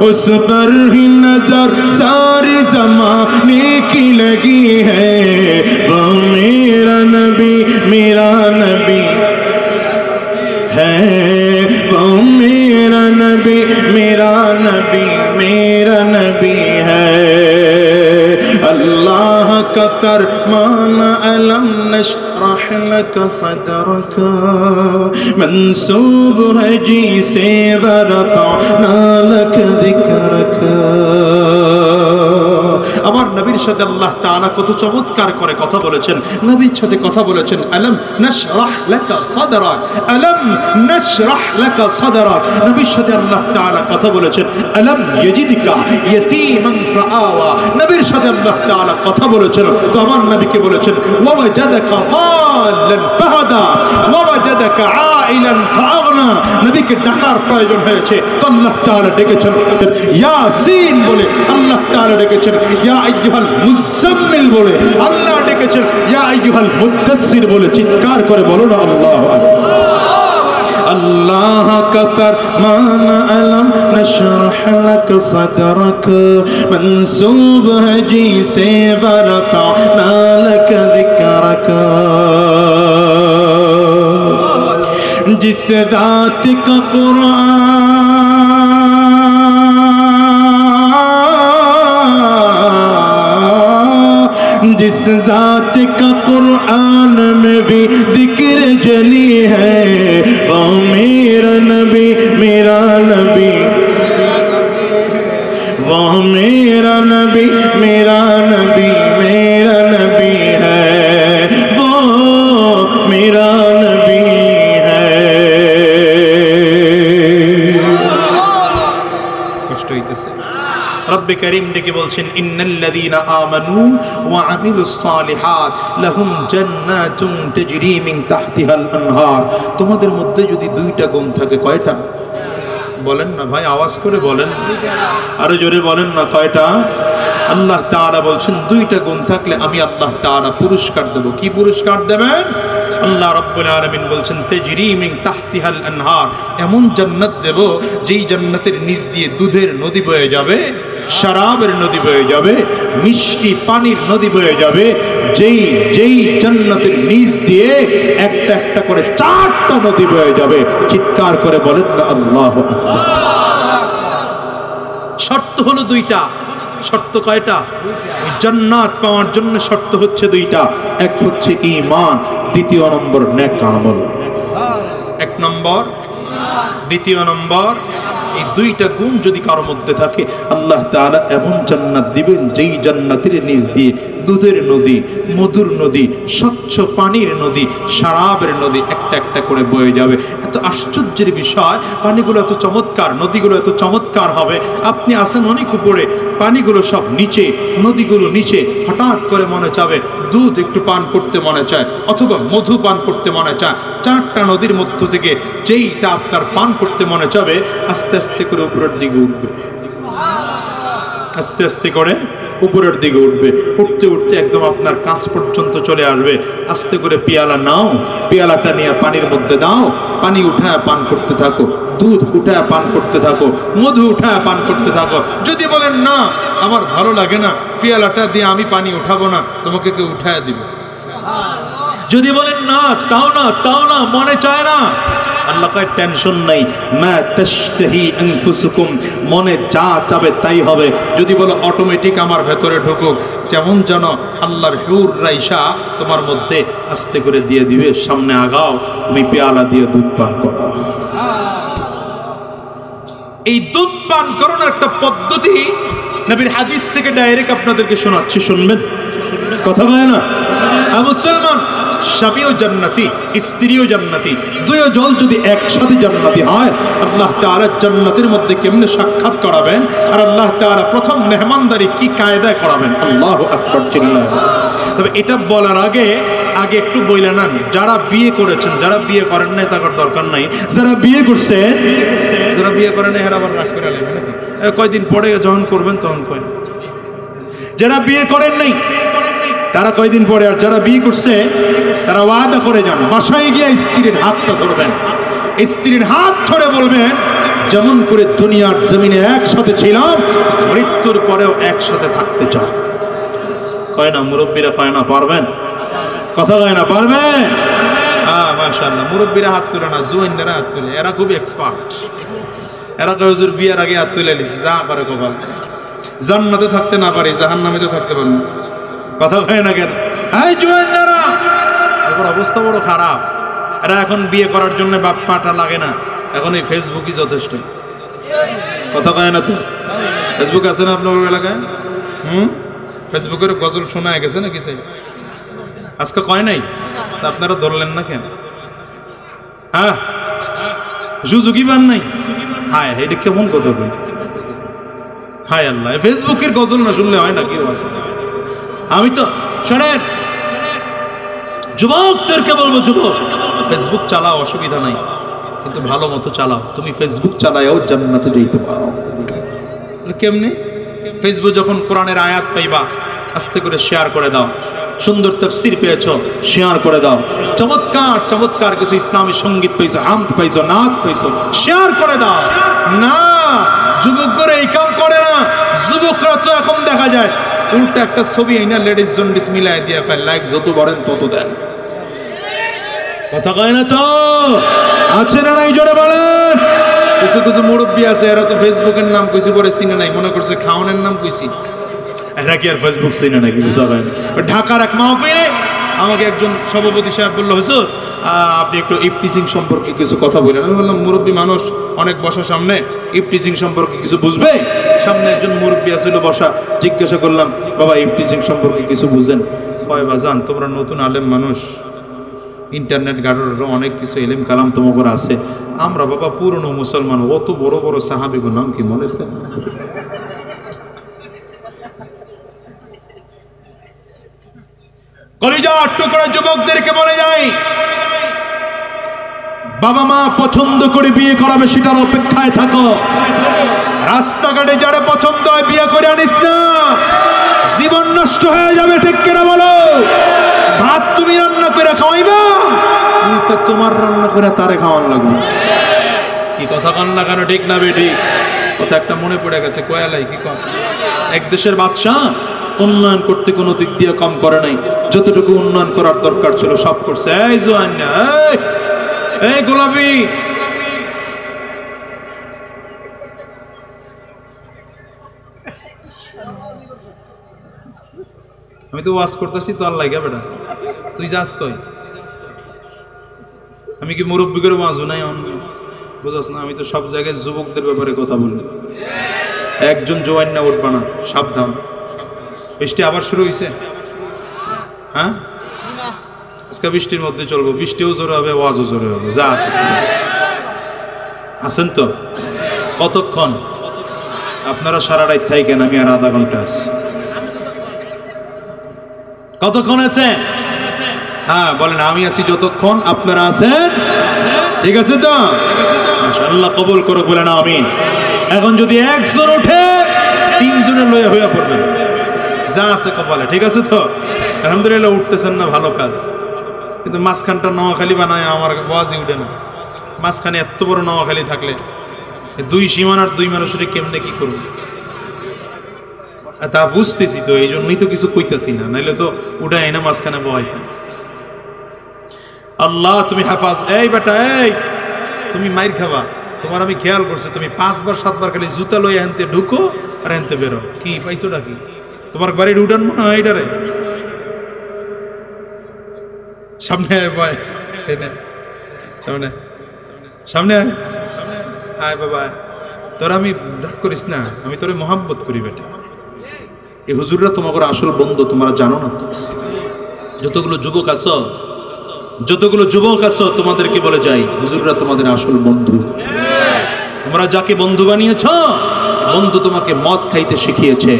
उस पर ही नजर सारे ज़माने की लगी है, वो मेरा नबी मेरा नबी है, वो मेरा नबी मेरा नबी मेरा नबी है। अल्लाह का फरमान अलम नशरह लक सदरक मंसूब है जी से वरफअना लक जिक्रक। আমার নবীর সাথে আল্লাহ তাআলা কত চমৎকার করে কথা বলেছেন, নবীর সাথে কথা বলেছেন আলম নাশরাহ লাকা সাদরাক, আলম নাশরাহ লাকা সাদরাক। নবীর সাথে আল্লাহ তাআলা কথা বলেছেন আলম ইয়াজিদকা ইয়াতীমান ফাআওয়া। নবীর সাথে আল্লাহ তাআলা কথা বলেছেন তো আমার নবীকে বলেছেন ওয়া ওয়াজাদাকা দাল্লান ফাহাদা ওয়া ওয়াজাদাকা আইলান ফাআগনা। নবীকে ডাকার প্রয়োজন হয়েছে তো আল্লাহ তাআলা ডেকেছেন ইয়াসিন বলে, আল্লাহ তাআলা ডেকেছেন ইয়া আইয়ুহাল মুজাম্মিল বলে, আল্লাহ ডেকেছেন ইয়া আইয়ুহাল মুদ্দাসসির বলে। চিৎকার করে বলো না আল্লাহু আকবার। अल्लाह का फरमान अलम नशरह लक सदरक मंसूब है जी से वरफअना लक जिक्रक। जिस दात का कुरान, जिस जात का कुरान में भी जिक्र जली है वो मेरा नबी मेरा नबी, वो मेरा नबी मेरा नबी मेरा नबी है, वो मेरा नबी है। কষ্ট হইতেছে। রব্বে করিম ডেকে বলছেন ইন্নাল্লাযীনা আমানু ওয়া আমিলুস সালিহাত লাহুম জান্নাতুন তাজরি মিন তাহতিহাল আনহার। তোমাদের মধ্যে যদি দুইটা গুণ থাকে, কয়টা বলেন না ভাই, আওয়াজ করে বলেন, আরো জোরে বলেন না কয়টা। আল্লাহ তাআলা বলছেন দুইটা গুণ থাকলে আমি আল্লাহ তাআলা পুরস্কার দেব। কি পুরস্কার দেবেন? আল্লাহ রাব্বুল আলামিন বলছেন তাজরি মিন তাহতিহাল আনহার, এমন জান্নাত দেব যেই জান্নাতের নিচ দিয়ে দুধের নদী বয়ে যাবে, শরাবের নদী বয়ে যাবে, মিষ্টি পানির নদী বয়ে যাবে, যেই যেই জান্নাতের নিচ দিয়ে একটা একটা করে 4টা নদী বয়ে যাবে। চিৎকার করে বলেন না আল্লাহু আকবার। শর্ত হলো দুইটা। শর্ত কয়টা? জান্নাত পাওয়ার জন্য শর্ত হচ্ছে দুইটা। এক হচ্ছে ঈমান, দ্বিতীয় নম্বর নেক আমল। এক নম্বর, দ্বিতীয় নম্বর, এই দুইটা গুণ যদি কারোর মধ্যে থাকে আল্লাহ তাআলা এমন জান্নাত দিবেন যেই জান্নাতের নিচ দিয়ে দুধের নদী, মধুর নদী, স্বচ্ছ পানির নদী, শরাবের নদী একটা একটা করে বয়ে যাবে। এত আশ্চর্যের বিষয়, পানিগুলো এত চমৎকার, নদীগুলো এত চমৎকার হবে। আপনি আসেন অনেক উপরে, পানিগুলো সব নিচে, নদীগুলো নিচে, হঠাৎ করে মনে চাবে দুধ একটু পান করতে মনে চায় অথবা মধু পান করতে মনে চায়। 4টা নদীর মধ্য থেকে যেইটা আপনার পান করতে মনে চাবে আস্তে আস্তে করে উপরের দিকে উঠবে, আস্তে আস্তে করে উপরের দিকে উঠবে, উঠতে উঠতে একদম আপনার কাছ পর্যন্ত চলে আসবে। আস্তে করে পেয়ালা নাও, পেয়ালাটা নিয়ে পানির মধ্যে দাও, পানি উঠায় পান করতে থাকো, দুধ উঠায় পান করতে থাকো, মধু উঠায় পান করতে থাকো। যদি বলেন না আমার ভালো লাগে না, পেয়ালাটা দিয়ে আমি পানি উঠাবো না, তোমাকে কেউ উঠায় দিবে। যদি বলেন না তাও না তাও না, মনে চায় না, আল্লাহ কয় টেনশন নাই, মা তাশতাহি আনফুসুকুম, মনে যা চাবে তাই হবে। যদি বলো অটোমেটিক আমার ভেতরে ঢুকুক, যেমন যেন আল্লাহর হুর রাইসা তোমার মধ্যে আস্তে করে দিয়ে দিবে, সামনে আগাও, তুমি পেয়ালা দিয়ে দুধ পান করো। এই দুধ পান করানোর একটা পদ্ধতি নবীর হাদিস থেকে ডাইরেক্ট আপনাদেরকে শোনাচ্ছি, শুনবেন? কথা কয় না? মুসলমান স্বামীও জান্নাতি, স্ত্রীও জান্নাতি, দুই জল যদি একসাথে জান্নাতি হয় আল্লাহ তাআলা জান্নাতের মধ্যে কেমনে সাক্ষাৎ করাবেন, আর আল্লাহ তাআলা প্রথম মেহমানদারি কি কায়দায় করাবেন। আল্লাহু আকবার চিল্লায়। তবে এটা বলার আগে একটু বইলে না, যারা বিয়ে করেছেন, যারা বিয়ে করেন নাই তার দরকার নাই, যারা বিয়ে করছেন, যারা বিয়ে করেন নাই এরা আবার রাগ করে নেবেন নাকি? কয়দিন পরে যখন করবেন তখন কই। যারা বিয়ে করেন নাই তারা কয়দিন পরে, আর যারা বিয়ে করছে তারা ওয়াদা করে যান, বাসায় গিয়ে স্ত্রীর হাতটা ধরবেন, স্ত্রীর হাত ধরে বলবেন যেমন করে দুনিয়ার জমিনে একসাথে ছিলাম মৃত্যুর পরেও একসাথে থাকতে চাই। কয় না মুরব্বীরা? কয় না পারবেন? কথা কয় না পারবেন? হ্যাঁ মাশাআল্লাহ, মুরব্বীরা হাত তুলে না, জুয়াইনরা হাত তুলে, এরা খুব এক্সপার্ট। এরা কয় হুজুর বিয়ের আগে হাত তুলে নিছি, যা করে কপাল। জান্নাতে থাকতে না পারি, জাহান্নামে তো থাকতে পারবো। কথা কয় না কেন? এই জুয়ান্নারা, এবার অবস্থা বড় খারাপ। এরা এখন বিয়ে করার জন্য বাপ মাটা লাগে না, এখন এই ফেসবুকই যথেষ্ট। কথা কয় না তো? ফেসবুক আছে না আপনার এলাকায়? ফেসবুকের গজল শোনা গেছে না কিছু আজকে কয় নাই? তা আপনারা ধরলেন না কেন? হ্যাঁ, সুযোগই পান নাই। হায়, এটা কেমন কথা বলি? হায় আল্লাহ, ফেসবুকের গজল না শুনলে হয় না কি? আমি তো শোনেন, যুবকদেরকে বলবো, যুবক ফেসবুক চালাও, অসুবিধা নাই, কিন্তু ভালো মতো চালাও। তুমি ফেসবুক চালাও জান্নাতে যাইতে পারো। কেমনে? ফেসবুক যখন কোরআনের আয়াত পাইবা, আস্তে করে শেয়ার করে দাও। সুন্দর তাফসীর পেয়েছো, শেয়ার করে দাও। চমৎকার চমৎকার কিছু ইসলামী সঙ্গীত পাইছো, হামদ পাইছো, নাচ পাইছো, শেয়ার করে দাও। না, যুবকরা এই কাম করে না। যুবকরা তো এখন দেখা যায় উল্টা একটা ছবি আইনা লেডিস জন্ডিস মিলাই দিয়ে লাইক যত বলেন তত দেন। কথা কয় না তো? আছে না নাই জোরে বলেন? কিছু কিছু মুরব্বী আছে, এরা তো ফেসবুকের নাম কইছি পরে চিনে নাই, মনে করছে খাওয়ানোর নাম কইছি। এরা কি আর ফেসবুক চিনে নাকি? বুঝতে পারেন? ঢাকার এক মাহফিলে আমাকে একজন সভাপতি সাহেব বললো, হুজুর আপনি একটু ইফটিজিং সম্পর্কে কিছু কথা বলেন। আমি বললাম, মুরব্বী মানুষ অনেক বসা, সামনে ইফটিজিং সম্পর্কে কিছু বুঝবে? সামনে একজন মুরব্বী আছিল বসা, জিজ্ঞাসা করলাম, বাবা ইফটিজিং সম্পর্কে কিছু বুঝেন? কয়, বাজান তোমরা নতুন আলেম মানুষ, ইন্টারনেট গাড়ার অনেক কিছু এলিম কালাম তোমার আছে, আমরা বাবা পুরনো মুসলমান, অত বড় বড় সাহাবীর নাম কি মনে থাকে? কলিজার টুকরা যুবকদেরকে বলে যাই, বাবা মা পছন্দ করে বিয়ে করাবে সেটার অপেক্ষায় থাকো। রাস্তাঘাটে যারা পছন্দ হয় বিয়ে করে আনিস না, জীবন নষ্ট হয়ে যাবে। ঠিক কিনা বলো? ভাত তুমি রান্না করে খাওয়াইবা, তোমার রান্না করে তারে খাওয়ান লাগবে। কি কথা কন না কেন? ঠিক না বেটি? কথা একটা মনে পড়ে গেছে, কয়ালাই কি কম। এক দেশের বাদশাহ উন্নয়ন করতে কোনো দিক দিয়ে কম করে নাই, যতটুকু উন্নয়ন করার দরকার ছিল সব করছে। এই জোয়ান্না, এই গোলাপি, আমি তো ওয়াজ করতেছি তো আল্লাহ গা বেটা, তুই যাস কই? আমি কি মুরব্বী করে ওয়াজও নাই? বুঝাস না? আমি তো সব জায়গায় যুবকদের ব্যাপারে কথা বলি। একজন জোয়ান্না উঠবা না, সাবধান। বৃষ্টি আবার শুরু হয়েছে। হ্যাঁ, আজকে বৃষ্টির মধ্যে চলবো, বৃষ্টিও জোরে হবে, ওয়াজও জোরে হবে, যা আছে। আছেন তো? কতক্ষণ? আপনারা সারা রাত থাকেন, আমি আর আধা ঘন্টা আছি। কতক্ষণ আছেন? হ্যাঁ বলেন, আমি আছি যতক্ষণ, আপনারা আছেন। ঠিক আছে তো? আল্লাহ কবুল করুক, বলেন আমিন। এখন যদি একজন ওঠে, তিনজনের লয়ে হইয়া পড়বেন, যা আছে কপালে। ঠিক আছে তো? আলহামদুলিল্লাহ উঠতেছেন না, ভালো কাজ। কিন্তু মাঝখানটা নোয়াখালী বানায় আমার ওয়াজই উঠে না। মাঝখানে এত বড় নোয়াখালী থাকলে দুই সীমানার দুই মানুষের কেমনে কি করব? তা বুঝতেছি তো, এই জন্যই তো কিছু কইতেছি না, নাইলে তো উঠাই না মাঝখানে বয়। আল্লাহ তুমি হেফাজ। এই বেটা, এই তুমি মাইর খাবা, তোমার আমি খেয়াল করছি, তুমি 5 বার 7 বার খালি জুতা লই আনতে ঢুকো আর আনতে বেরো। কি পাইছোটা কি? তোমার বাড়ির উঠান মনে হয় এইটারে। সামনে বয়, সামনে সামনে আয় বাবা, তোরা আমি ডাক করিস না, আমি তোরে মহাব্বত করি বেটা। এই হুজুররা তোমাকে আসল বন্ধু, তোমরা জানো না তো? যতগুলো যুবক আছো তোমাদেরকে বলে যাই, হুজুররা তোমাদের আসল বন্ধু। তোমরা যাকে বন্ধু বানিয়েছ, বন্ধু তোমাকে মদ খাইতে শিখিয়েছে,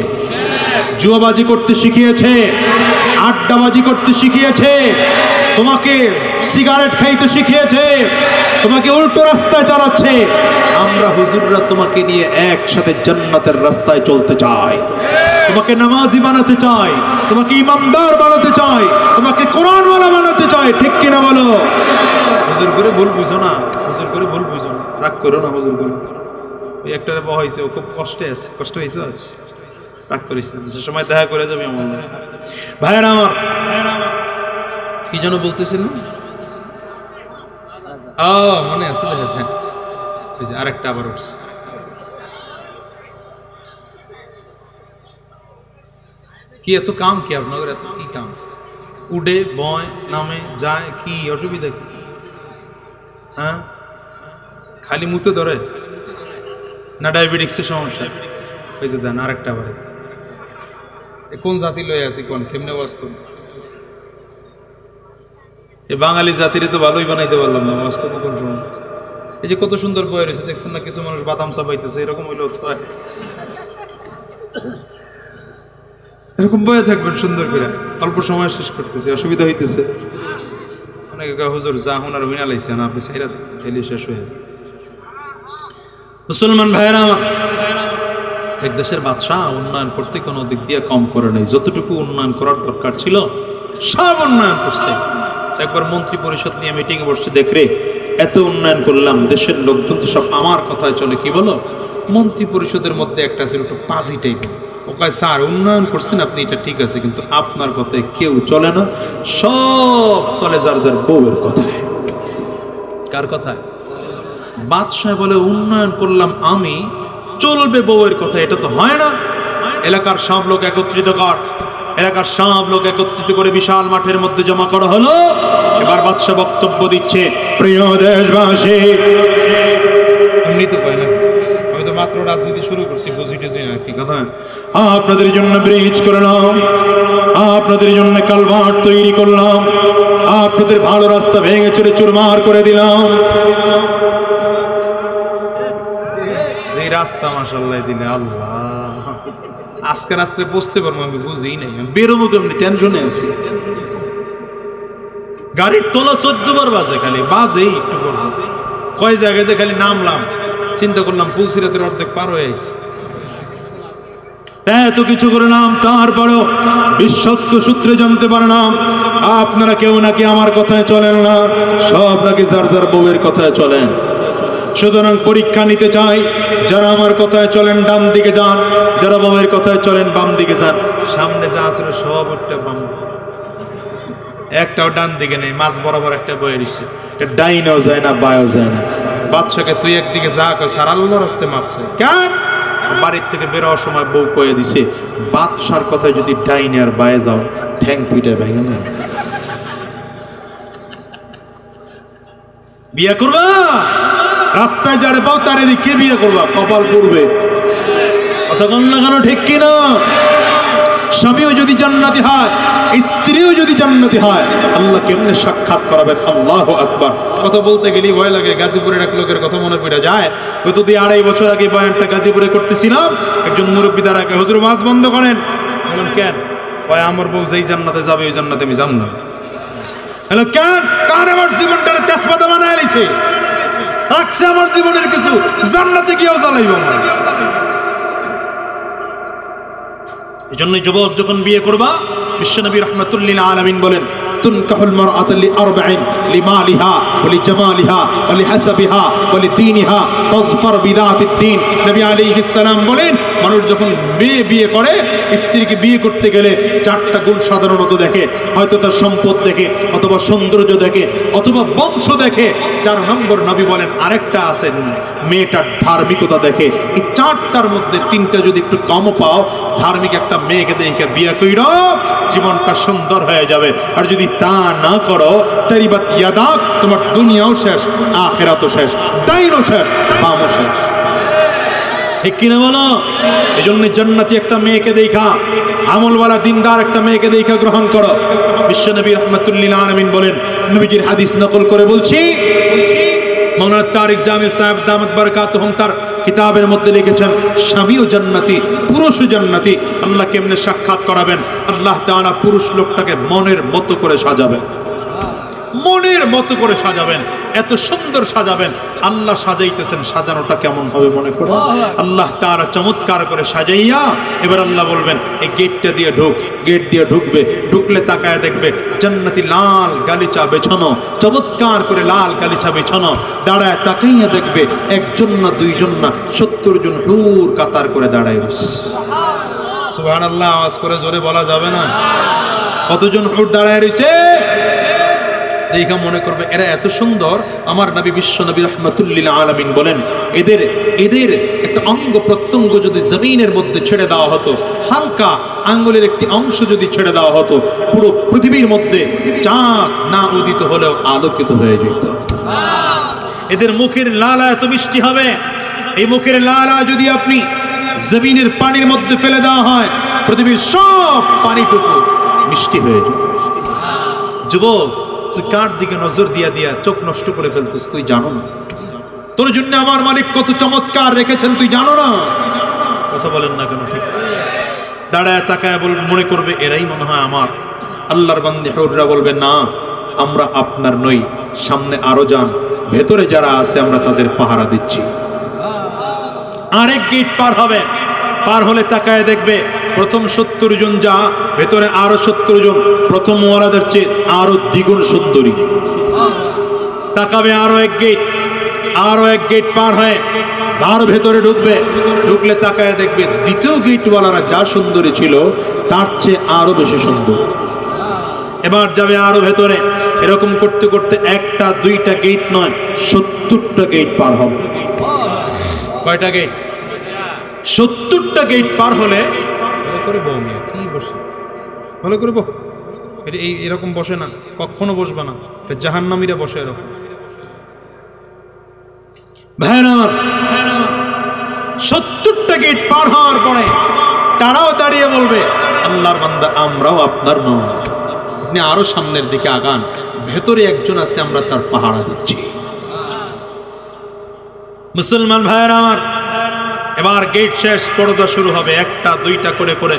জুয়াবাজি করতে শিখিয়েছে, আড্ডাবাজি করতে শিখিয়েছে, তোমাকে সিগারেট খাইতে শিখিয়েছে, তোমাকে উল্টো রাস্তায় চালাচ্ছে। আমরা হুজুররা তোমাকে নিয়ে একসাথে জান্নাতের রাস্তায় চলতে চাই, তোমাকে নামাজি বানাতে চাই, তোমাকে ইমামদার বানাতে চাই, তোমাকে কোরআনওয়ালা বানাতে চাই। ঠিক কিনা বলো? হুজুর করে ভুল বুঝো না, হুজুর করে ভুল বুঝো না, রাগ করো না। হুজুর করে ওই একটারে বহা হয়েছে, ও খুব কষ্টে আছে, কষ্ট হয়েছে, রাগ করিস না, সে সময় দেখা করে যাবি আমার ভাইয়েরা। আমার কি যেন বলতেছিল? মনে আছে, দেখেছেন আরেকটা আবার উঠছে। কি এত কাম কি আপনাদের, এত কি কাম? উডে বয় নামে যায়, কি অসুবিধা কি? হ্যাঁ, খালি মুতে ধরে না ডায়াবেটিক্সের সমস্যা হয়েছে? দেন আরেকটা বারে কোন জাতি লয়ে আছে, কোন কেমনে ওয়াজ করুন? এই বাঙালি জাতিরে তো ভালোই বানাইতে পারলাম না, ওয়াজ করবো কোন সময়? এই যে কত সুন্দর বই রয়েছে দেখছেন না, কিছু মানুষ বাদাম চাপাইতেছে, এরকম হইলেও তো হয়। এরকম বয়ে থাকবেন সুন্দর করে, অল্প সময় শেষ করতেছে, অসুবিধা হইতেছে। অনেকে হুজুর যা হুনার হুইনা লাইছে না, আপনি সাইরা খেলে শেষ হয়ে যায়। মুসলমান ভাইরা আমার, এক দেশের বাদশাহ উন্নয়ন করতে কোনো দিক দিয়ে কম করে নাই, যতটুকু উন্নয়ন করার দরকার ছিল সব উন্নয়ন করছে। একবার মন্ত্রী পরিষদ নিয়ে মিটিং এ বসছে, দেখরে এত উন্নয়ন করলাম, দেশের লোকজন তো সব আমার কথায় চলে, কি বলো? মন্ত্রী পরিষদের মধ্যে একটা ছিল একটু পাজি টাইপের, ও কয় স্যার উন্নয়ন করছেন আপনি, এটা ঠিক আছে, কিন্তু আপনার কথায় কেউ চলে না, সব চলে যার যার বউয়ের কথায়। কার কথায়? বাদশাহ বলে উন্নয়ন করলাম আমি, চলবে বউয়ের কথা, এটা তো হয় না। এলাকার সব লোক একত্রিত কর, এলাকার সব লোক একত্রিত করে বিশাল মাঠের মধ্যে জমা করা হলো। এবার বাদশাহ বক্তব্য দিচ্ছে, প্রিয় দেশবাসী, এমনি তো পাই না, আমি তো মাত্র রাজনীতি শুরু করছি, বুঝি টুঝি না কি কথা। আপনাদের জন্য ব্রিজ করলাম, আপনাদের জন্য কালভার্ট তৈরি করলাম, আপনাদের ভালো রাস্তা ভেঙে চুরে চুরমার করে দিলাম। যে রাস্তা মাশাআল্লাহ দিলে আল্লাহ, আজকে রাস্তায় বসতে পারবো আমি বুঝি নাই, বেরোবো কেমনি, টেনশনে আছি। গাড়ির তোলা 14 বার বাজে, খালি বাজেই একটু করবো, কয় জায়গায় যে খালি নামলাম, চিন্তা করলাম পুলসিরাতের অর্ধেক পার হয়ে গেছে। এত কিছু করলাম, তারপরেও বিশ্বস্ত সূত্রে জানতে পারলাম আপনারা কেউ নাকি আমার কথায় চলেন না, সব নাকি যার যার বউয়ের কথায় চলেন। সুতরাং পরীক্ষা নিতে চাই, যারা আমার কথায় চলেন ডান দিকে যান, যারা বউয়ের কথায় চলেন বাম দিকে যান। সামনে যা আসলে সব একটা বাম, একটাও ডান দিকে নেই, মাঝ বরাবর একটা বয়ে দিচ্ছে, এটা ডাইনেও যায় না বায়ও যায় না। বাদশাকে তুই একদিকে যা কয়, সার আল্লাহর রাস্তে মাপছে কেন? বাড়ির থেকে বেরোয়ার সময় বউ কয়ে দিছে, বাদশার কথায় যদি ডাইনে আর বায়ে যাও, ঠ্যাং পিঠে ভেঙে না। বিয়ে করবা, রাস্তায় যারে পাও তার কে বিয়ে করবা, কপাল পড়বে। কতক্ষণ না কেন, ঠিক কিনা? স্বামীও যদি জান্নাতি হয়, স্ত্রীও যদি জান্নাতি হয়, আল্লাহ কেমনে সাক্ষাৎ করাবেন? আল্লাহু আকবার। কথা বলতে গেলেই ভয় লাগে। গাজীপুরের এক লোকের কথা মনে পড়ে যায়। ওই তো 2.5 বছর আগে বয়ানটা গাজীপুরে করতেছিলাম, একজন মুরব্বী দাঁড়াকে, হুজুর মাছ বন্ধ করেন। বললাম কেন? কয় আমার বউ যেই জান্নাতে যাবে ওই জান্নাতে আমি যাব না। হ্যালো কেন? কারণ আমার জীবনটারে তেজপাতা বানায় আইছে, রাখছে আমার জীবনের কিছু, জান্নাতে গিয়েও জ্বালাইব না। এই জন্যই যুবক যখন বিয়ে করবা, বিশ্বনবী রাহমাতুল্লিল আলামিন বলেন, তুনকাহুল মারআতু লিআরবাইন, লিমালিহা ওয়া লিজামালিহা ওয়া লিহাসাবিহা ওয়া লিদীনিহা ফাজফার বিযাতিদ দ্বীন। নবী আলাইহিস সালাম বলেন, মানুষ যখন বিয়ে করে, স্ত্রীকে বিয়ে করতে গেলে 4টা গুণ সাধারণত দেখে, হয়তো তার সম্পদ দেখে, অথবা সৌন্দর্য দেখে, অথবা বংশ দেখে। 4 নম্বর নবী বলেন আরেকটা আছে, মেয়েটার ধার্মিকতা দেখে। এই 4টার মধ্যে 3টা যদি একটু কমও পাও, ধার্মিক একটা মেয়েকে দেখে বিয়ে কইরো, জীবনটা সুন্দর হয়ে যাবে। আর যদি তা না করো, তারিবাত ইয়াদাক, তোমার দুনিয়াও শেষ, আখিরাতও শেষ, ডাইনও শেষ, বামও শেষ। ঠিক কিনা বলো? এই জন্য জান্নাতি একটা মেয়েকে দেখা, আমলওয়ালা দিনদার একটা মেয়েকে দেখা গ্রহণ করো। বিশ্বনবী রাহমাতুল্লিল আলামিন বলেন, নবীজির হাদিস নকল করে বলছি, মাওলানা তারিক জামিল সাহেব দামাত বারাকাতুহুম তার কিতাবের মধ্যে লিখেছেন, স্বামীও জান্নাতি, পুরুষও জান্নাতি। আল্লাহ কেমনে সাক্ষাৎ করাবেন? আল্লাহ তাআলা পুরুষ লোকটাকে মনের মতো করে সাজাবেন, মনের মতো করে সাজাবেন, এত সুন্দর সাজাবেন। আল্লাহ সাজাইতেছেন, সাজানোটা কেমন হবে মনে করো? আল্লাহ তাআলা চমৎকার করে সাজাইয়া, এবার আল্লাহ বলবেন এই গেটটা দিয়ে ঢুক। গেট দিয়ে ঢুকবে, ঢুকলে তাকায় দেখবে জান্নাতি লাল গালিচা বেছানো, চমৎকার করে লাল গালিচা বেছানো। দাঁড়ায় তাকাইয়া দেখবে একজন না দুইজন না 70 জন হুর কাতার করে দাঁড়ায় রয়েছে। সুবহানাল্লাহ, আওয়াজ করে জোরে বলা যাবে না? কতজন হুর দাঁড়ায় রয়েছে? দেখা মনে করবে এরা এত সুন্দর। আমার নবী বিশ্ব নবী রাহমাতুল্লিল আলামিন বলেন, এদের এদের একটা অঙ্গ প্রত্যঙ্গ যদি জমিনের মধ্যে ছেড়ে দেওয়া হতো, হালকা আঙ্গুলের একটি অংশ যদি ছেড়ে দেওয়া হতো, পুরো পৃথিবীর মধ্যে চাঁদ না উদিত হলেও আলোকিত হয়ে যেত। এদের মুখের লালা এত মিষ্টি হবে, এই মুখের লালা যদি আপনি জমিনের পানির মধ্যে ফেলে দেওয়া হয়, পৃথিবীর সব পানিটুকু মিষ্টি হয়ে যাবে। যুবক, তুই কার দিকে নজর দিয়া দিয়া চোখ নষ্ট করে ফেলতেছ, তুই জানো না তোর জন্য আমার মালিক কত চমৎকার রেখেছেন, তুই জানো না? কথা বলেন না কেন? ঠিক দাঁড়ায় তাকায় বল, মনে করবে এরাই মনে হয় আমার। আল্লাহর বান্দী হুররা বলবে, না আমরা আপনার নই, সামনে আরো যান, ভেতরে যারা আছে আমরা তাদের পাহারা দিচ্ছি। আরেক গেট পার হবে, পার হলে তাকায় দেখবে প্রথম 70 জন যা, ভেতরে আরো 70 জন প্রথম ওয়ালাদের চেয়ে আরো দ্বিগুণ সুন্দরী। তাকাবে আরো এক গেট পার হয়ে আরো ভেতরে ঢুকবে, ঢুকলে তাকায় দেখবে দ্বিতীয় গেটওয়ালারা যা সুন্দরী ছিল তার চেয়ে আরো বেশি সুন্দর। এবার যাবে আরো ভেতরে, এরকম করতে করতে একটা দুইটা গেট নয় 70টা গেট পার হবে। কয়টা গেট? 70টা গেট পার হলে ভালো করে বউ নিয়ে কি বসে, ভালো করে বউ, এরকম বসে না, কখনো বসবে না, জাহান্নামীরা বসে এরকম। ভাইরা আমার, 70টা গেট পার হওয়ার পরে তারাও দাঁড়িয়ে বলবে, আল্লাহর বান্দা আমরাও আপনার নয়, আপনি আরো সামনের দিকে আগান, ভেতরে একজন আছে আমরা তার পাহারা দিচ্ছি। মুসলমান ভাইরা আমার, এবার গেট শেষ, পর্দা শুরু হবে, একটা দুইটা করে করে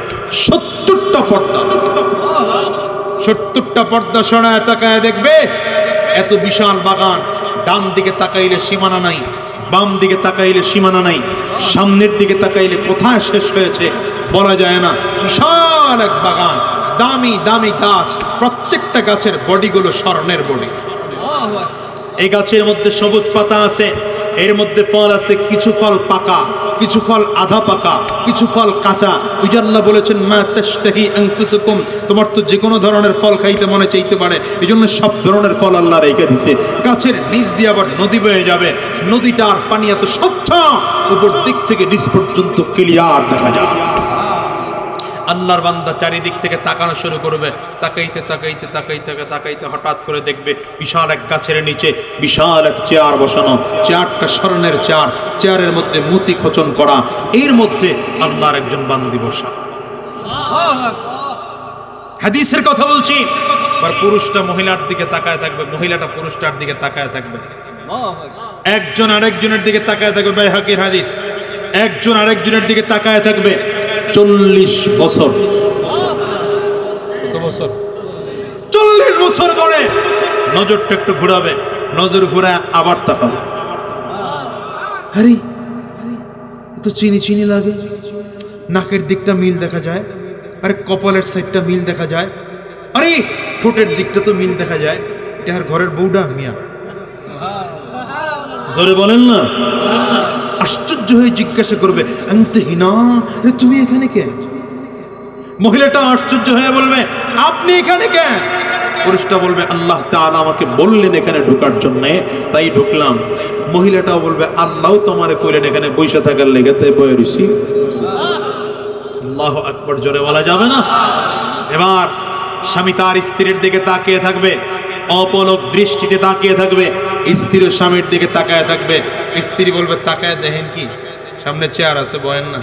70টা পর্দা। 70টা পর্দা সরায় তাকায় দেখবে এত বিশাল বাগান, ডান দিকে তাকাইলে সীমানা নাই, বাম দিকে তাকাইলে সীমানা নাই, সামনের দিকে তাকাইলে কোথায় শেষ হয়েছে বলা যায় না। বিশাল এক বাগান, দামি দামি গাছ, প্রত্যেকটা গাছের বডিগুলো স্বর্ণের বডি। এই গাছের মধ্যে সবুজ পাতা আছে, এর মধ্যে ফল আছে, কিছু ফল পাকা, কিছু ফল আধা পাকা, কিছু ফল কাঁচা। ওই জন্য বলেছেন, মা তাশতাহি আনফুসুকুম, তোমার তো যে কোনো ধরনের ফল খাইতে মনে চাইতে পারে, এই জন্য সব ধরনের ফল আল্লাহ রেখে দিছে। গাছের নিচ দিয়ে আবার নদী বয়ে যাবে, নদীটার পানি এত স্বচ্ছ, উপর দিক থেকে নিচ পর্যন্ত ক্লিয়ার দেখা যায়। আল্লাহর বান্দা চারিদিক থেকে তাকানো শুরু করবে, তাকাইতে তাকাইতে তাকাইতে তাকাইতে হঠাৎ করে দেখবে বিশাল এক গাছের নিচে বিশাল এক চেয়ার বসানো, চেয়ারটা স্বর্ণের চেয়ার, চেয়ারের মধ্যে মুতি খোচন করা, এর মধ্যে আল্লাহর একজন বান্দি বসা। হাদিসের কথা বলছি। আর পুরুষটা মহিলার দিকে তাকায় থাকবে, মহিলাটা পুরুষটার দিকে তাকায় থাকবে, একজন আরেকজনের দিকে তাকায় থাকবে। বাইহাকির হাদিস, একজন আরেকজনের দিকে তাকায় থাকবে 40 বছর। কত বছর? 40 বছর পরে নজরটা একটু ঘুরাবে, নজর ঘুরায় আবার তাকাবে, আরে তো চিনি চিনি লাগে, নাকের দিকটা মিল দেখা যায়, আরে কপালের সাইডটা মিল দেখা যায়, আরে ঠোঁটের দিকটা তো মিল দেখা যায়, এটা আর ঘরের বউডা মিয়া। জোরে বলেন না। আশ্চর্য হয়ে জিজ্ঞাসা করবে, আনতে হিনা, তুমি এখানে কে? মহিলাটা আশ্চর্য হয়ে বলবে, আপনি এখানে কে? পুরুষটা বলবে, আল্লাহ তাআলা আমাকে বললেন এখানে ঢোকার জন্য, তাই ঢুকলাম। মহিলাটাও বলবে, আল্লাহ তোমারে কইলেন এখানে বসে থাকার লেগে, তাই বয়ে রইছি। আল্লাহু আকবার, জোরে বলা যাবে না। এবার স্বামী তার স্ত্রীর দিকে তাকিয়ে থাকবে, অপলক দৃষ্টিতে তাকিয়ে থাকবে, স্ত্রী স্বামীর দিকে তাকায় থাকবে। স্ত্রী বলবে, তাকায় দেখেন কি, সামনে চেয়ার আছে, বয়েন না।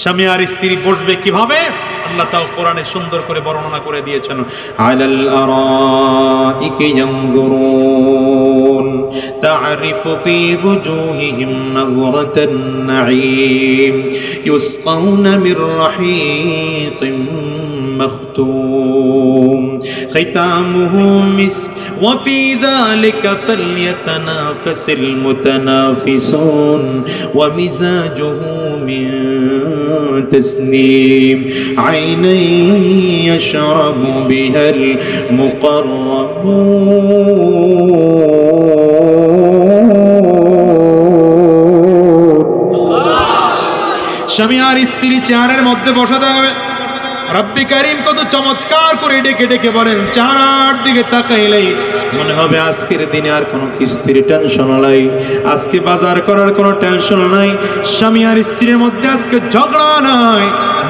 স্বামী আর স্ত্রী বসবে কিভাবে আল্লাহ তাও কোরআনে সুন্দর করে বর্ণনা করে দিয়েছেন। আলাল আরাইকি ইয়ানজুরুন তা'রিফু ফি ওয়ুজুহিহিম নাযরাতান নাঈম ইউসকাউনা মির রাহীকিম مختوم ختامه مسك وفي ذلك فليتنافس المتنافسون ومزاجه من تسنيم عينا يشرب بها المقربون স্বামী আর স্ত্রী চেয়ারের মধ্যে বসাতে হবে। রব্বি নবী করিম কত চমৎকার করে ডেকে ডেকে বলেন, চেহারার দিকে তাকাইলেই মনে হবে আজকের দিনে আর কোনো কিস্তির টেনশন নাই, আজকে বাজার করার কোনো টেনশন নাই, স্বামী আর স্ত্রীর মধ্যে আজকে ঝগড়া নাই,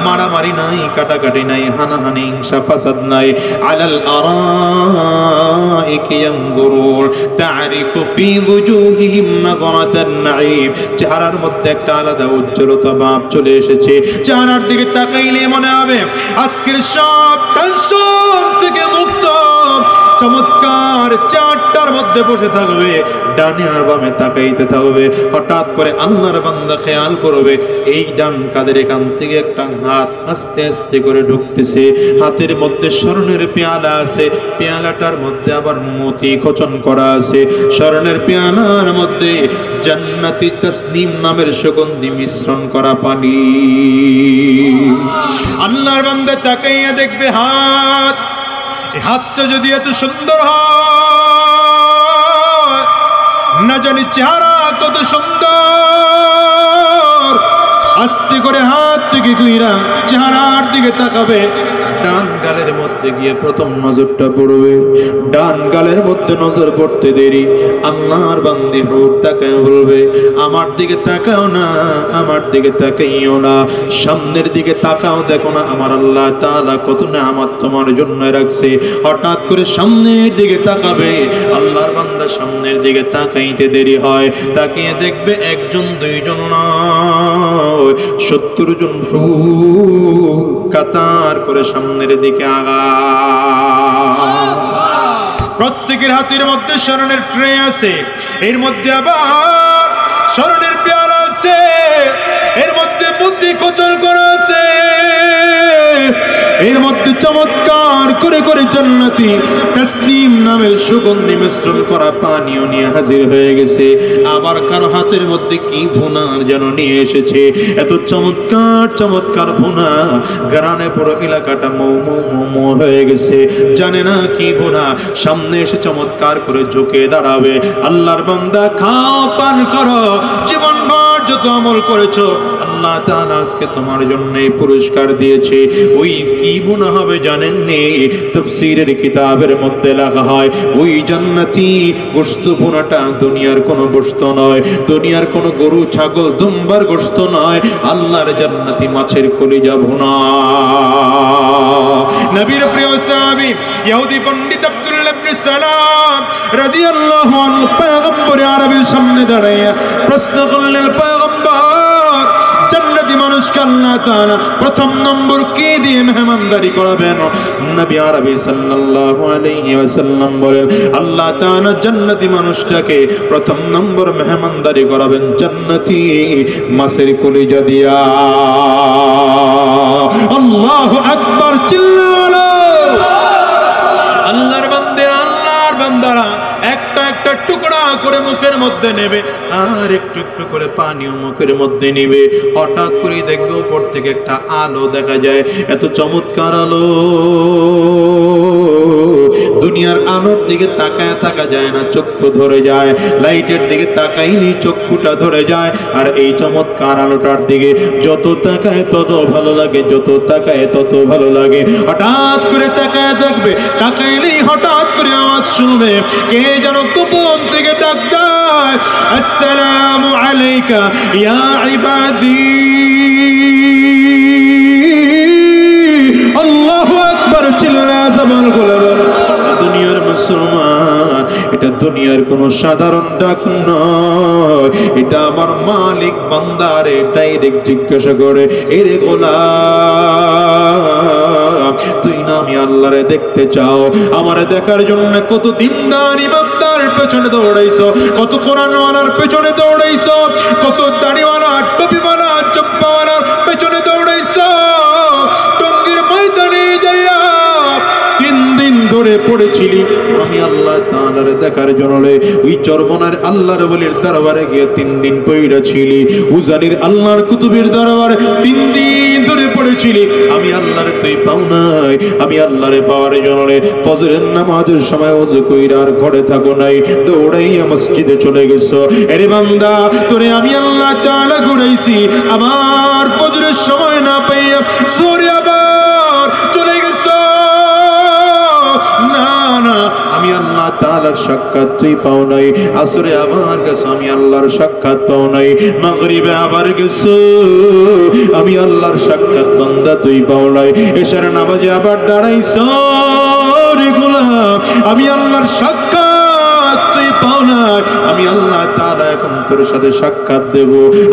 মারামারি নাই, কাটাকাটি নাই, হানাহানি হিংসা ফাসাদ নাই। আলাল আরাইকি ইয়ানজুরুন তারিফু ফি ওয়ুজুহিহিম নাযরাতান নাঈম, চেহারার মধ্যে একটা আলাদা উজ্জ্বলতা ভাব চলে এসেছে। চেহারার দিকে তাকাইলে মনে হবে আজকের সব টেনশন থেকে মুক্ত। চমৎকার চারটার মধ্যে বসে থাকবে, ডানে আর বামে তাকাইতে থাকবে। হঠাৎ করে আল্লাহর বান্দা খেয়াল করবে এই ডান কাদের এখান থেকে একটা হাত আস্তে আস্তে করে ঢুকতেছে, হাতের মধ্যে স্বর্ণের পেয়ালা আছে, পেয়ালাটার মধ্যে আবার মতি খোচন করা আছে, স্বর্ণের পেয়ালার মধ্যে জান্নাতি তাসনিম নামের সুগন্ধি মিশ্রণ করা পানি। আল্লাহর বান্দা তাকাইয়া দেখবে হাত, এই হাতটা যদি এত সুন্দর হয়, না জানি চেহারা কত সুন্দর। আস্তে করে হাত থেকে কইরা চেহারার দিকে তাকাবে, ডান গালের মধ্যে গিয়ে প্রথম নজরটা পড়বে। ডান গালের মধ্যে নজর পড়তে দেরি আল্লাহর বান্দি হুট তাকায় বলবে, আমার দিকে তাকাও না, আমার দিকে তাকাইও না, সামনের দিকে তাকাও, দেখো না আমার আল্লাহ তাআলা কত নেয়ামত তোমার জন্য রাখছে। হঠাৎ করে সামনের দিকে তাকাবে, আল্লাহর বান্দা সামনের দিকে তাকাইতে দেরি হয়, তাকিয়ে দেখবে একজন দুইজন নয়, 70 জন কাতার করে সামনের দিকে আগা। প্রত্যেকের হাতের মধ্যে স্বর্ণের ট্রে আছে, এর মধ্যে আবার স্বর্ণের পেয়ালা আছে, এর মধ্যে মতি খোচন করা আছে, এর মধ্যে চমৎকার করে করে জান্নাতি তাসনিম নামের সুগন্ধি মিশ্রণ করা পানীয় নিয়ে হাজির হয়ে গেছে। আবার কারো হাতের মধ্যে কি ভুনার যেন নিয়ে এসেছে, এত চমৎকার চমৎকার ভুনা, গ্রানে পুরো এলাকাটা মৌ মৌ মৌ মৌ হয়ে গেছে, জানে না কি ভুনা। সামনে এসে চমৎকার করে ঝুঁকে দাঁড়াবে, আল্লাহর বান্দা খাও, পান করো, জীবনভর যত আমল করেছো আল্লাহ তাআলা আজকে তোমার জন্য পুরস্কার দিয়েছে। ওই কি গুনাহ হবে জানেননি? তাফসীরের কিতাবের মধ্যে লেখা হয় ওই জান্নাতি গোশত ভুনাটা দুনিয়ার কোনো গোশত নয়, দুনিয়ার কোনো গরু ছাগল দুম্বার গোশত নয়, আল্লাহর জান্নাতি মাছের কলিজা ভুনা। নবীর প্রিয় সাহাবী ইহুদি পণ্ডিত আব্দুল্লাহ ইবনে সালাম রাদিয়াল্লাহু আনহু পয়গম্বর আরবীর সামনে দাঁড়িয়ে প্রশ্ন করলেন, পয়গম্বর জান্নাতি মানুষকে আল্লাহ তাআলা প্রথম নম্বর কি দিয়ে মেহমানদারি করাবেন? নবী আরবী সাল্লাল্লাহু আলাইহি ওয়াসাল্লাম বলেন, আল্লাহ তাআলা জান্নাতি মানুষটাকে প্রথম নম্বর মেহমানদারি করাবেন জান্নাতি মাছের কলিজা দিয়া। আল্লাহু আকবার, চিল্লালো। আল্লাহর বান্দারা একটা একটা টুকরা করে মুখের মধ্যে নেবে, আর একটু একটু করে পানিও মুখের মধ্যে নেবে। হঠাৎ করে দেখবে উপর থেকে একটা আলো দেখা যায়, এত চমৎকার আলো, দুনিয়ার আলোর দিকে তাকায় থাকা যায় না, চক্ষু ধরে যায়, লাইটের দিকে তাকাইনি চক্ষুটা ধরে যায়। আর এই চমৎকার আলোটার দিকে যত তাকায় তত ভালো লাগে, যত তাকায় তত ভালো লাগে। হঠাৎ করে তাকায় দেখবে, তাকাইলেই হঠাৎ করে আওয়াজ শুনবে, কে যেন গোপন থেকে ডাক দেয়, আসসালামু আলাইকা ইয়া ইবাদি। আল্লাহু আকবার, চিল্লা জবান খুলে বলো। দুনিয়ার মুসলমান, এটা দুনিয়ার কোনো সাধারণ ডাক নয়, এটা আমার মালিক বান্দারে ডাইরেক্ট জিজ্ঞাসা করে, এরে গোলাম তুই না আমি আল্লাহরে দেখতে চাও? আমারে দেখার জন্য কত দিনদার ইমানদার পেছনে দৌড়াইছো, কত কোরআনওয়ালার পেছনে দৌড়াইছো, কত দাড়িওয়ালা টুপিওয়ালা চপ্পাওয়ালার পেছনে দৌড়াইছো, টঙ্গীর ময়দানে যাইয়া 3 দিন ধরে পড়েছিলি আমি আল্লাহ তাআলার দেখার জন্য। ওই চরমনার আল্লাহর ওলির দরবারে গিয়ে 3 দিন পইড়া ছিলি, উজানির আল্লাহর কুতুবের দরবারে 3 দিন ধরে পড়েছিলি আমি আল্লাহরে তুই পাও নাই, আমি আল্লাহরে পাওয়ার জন্য ফজরের নামাজের সময় ওযু কইরা আর ঘরে থাকো নাই, দৌড়াইয়া মসজিদে চলে গেছো। আরে বান্দা, তোরে আমি আল্লাহ তাআলা ঘুরাইছি, আমার ফজরের সময় না পাইয়া সূর্য আবার চলে না, আমি আল্লাহ তাআলার সাক্ষাৎ তুই পাও নাই। আসরে আবার গেছো, আমি আল্লাহর সাক্ষাৎ পাও নাই। মাগরিবে আবার গেছো, আমি আল্লাহর সাক্ষাৎ বান্দা তুই পাও নাই। এশার নামাজে আবার দাঁড়াইছো রে গোলাম, আমি আল্লাহর সাক্ষাৎ তুই পাও নাই। আমি আল্লাহ তাআলা এখন তোর সাথে সাক্ষাৎ দেব।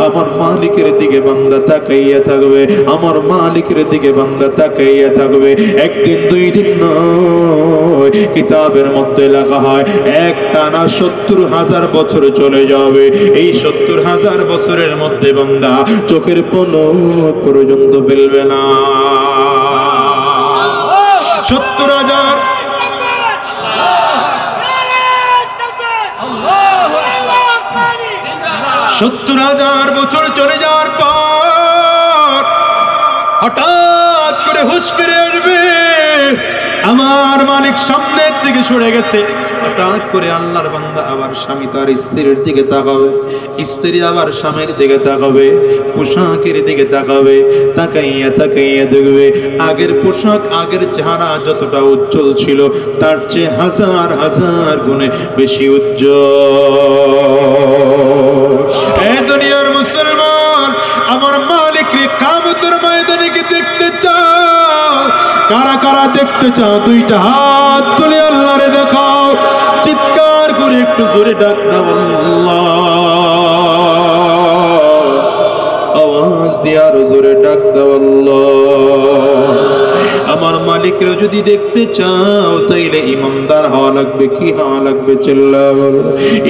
আমার মালিকের দিকে বান্দা তাকাইয়া থাকবে, আমার মালিকের দিকে বান্দা তাকাইয়া থাকবে। একদিন দুই দিন নয়, কিতাবের মধ্যে লেখা হয় একটানা ৭০,০০০ বছর চলে যাবে। এই ৭০,০০০ বছরের মধ্যে বান্দা চোখের পলক পর্যন্ত ফেলবে না। ৭০,০০০ ৭০,০০০ বছর চলে যাওয়ার পর হঠাৎ করে হুঁশ ফিরে আসবে। আমার মালিক সামনের দিকে সরে গেছে। হঠাৎ করে আল্লাহর বান্দা আবার স্বামী তার স্ত্রীর দিকে তাকাবে, স্ত্রী আবার স্বামীর দিকে তাকাবে, পোশাকের দিকে তাকাবে। তাকাইয়া তাকাইয়া দেখবে আগের পোশাক, আগের চেহারা যতটা উজ্জ্বল ছিল তার চেয়ে হাজার হাজার গুণে বেশি উজ্জ্বল। এই দুনিয়ার মুসলমান, আমার মালিককে কিয়ামতের ময়দানে কি দেখতে চাও? কারা কারা দেখতে চাও? দুইটা হাত তুলে আল্লাহরে দেখাও, চিৎকার করে একটু জোরে ডাক দাও আল্লাহ। আওয়াজ দিয়ে আরো জোরে ডাক দাও আল্লাহ। আমার মালিকরা যদি দেখতে চাও তাইলে ইমানদার হওয়া লাগবে। কি হওয়া লাগবে? চিল্লাও বলো।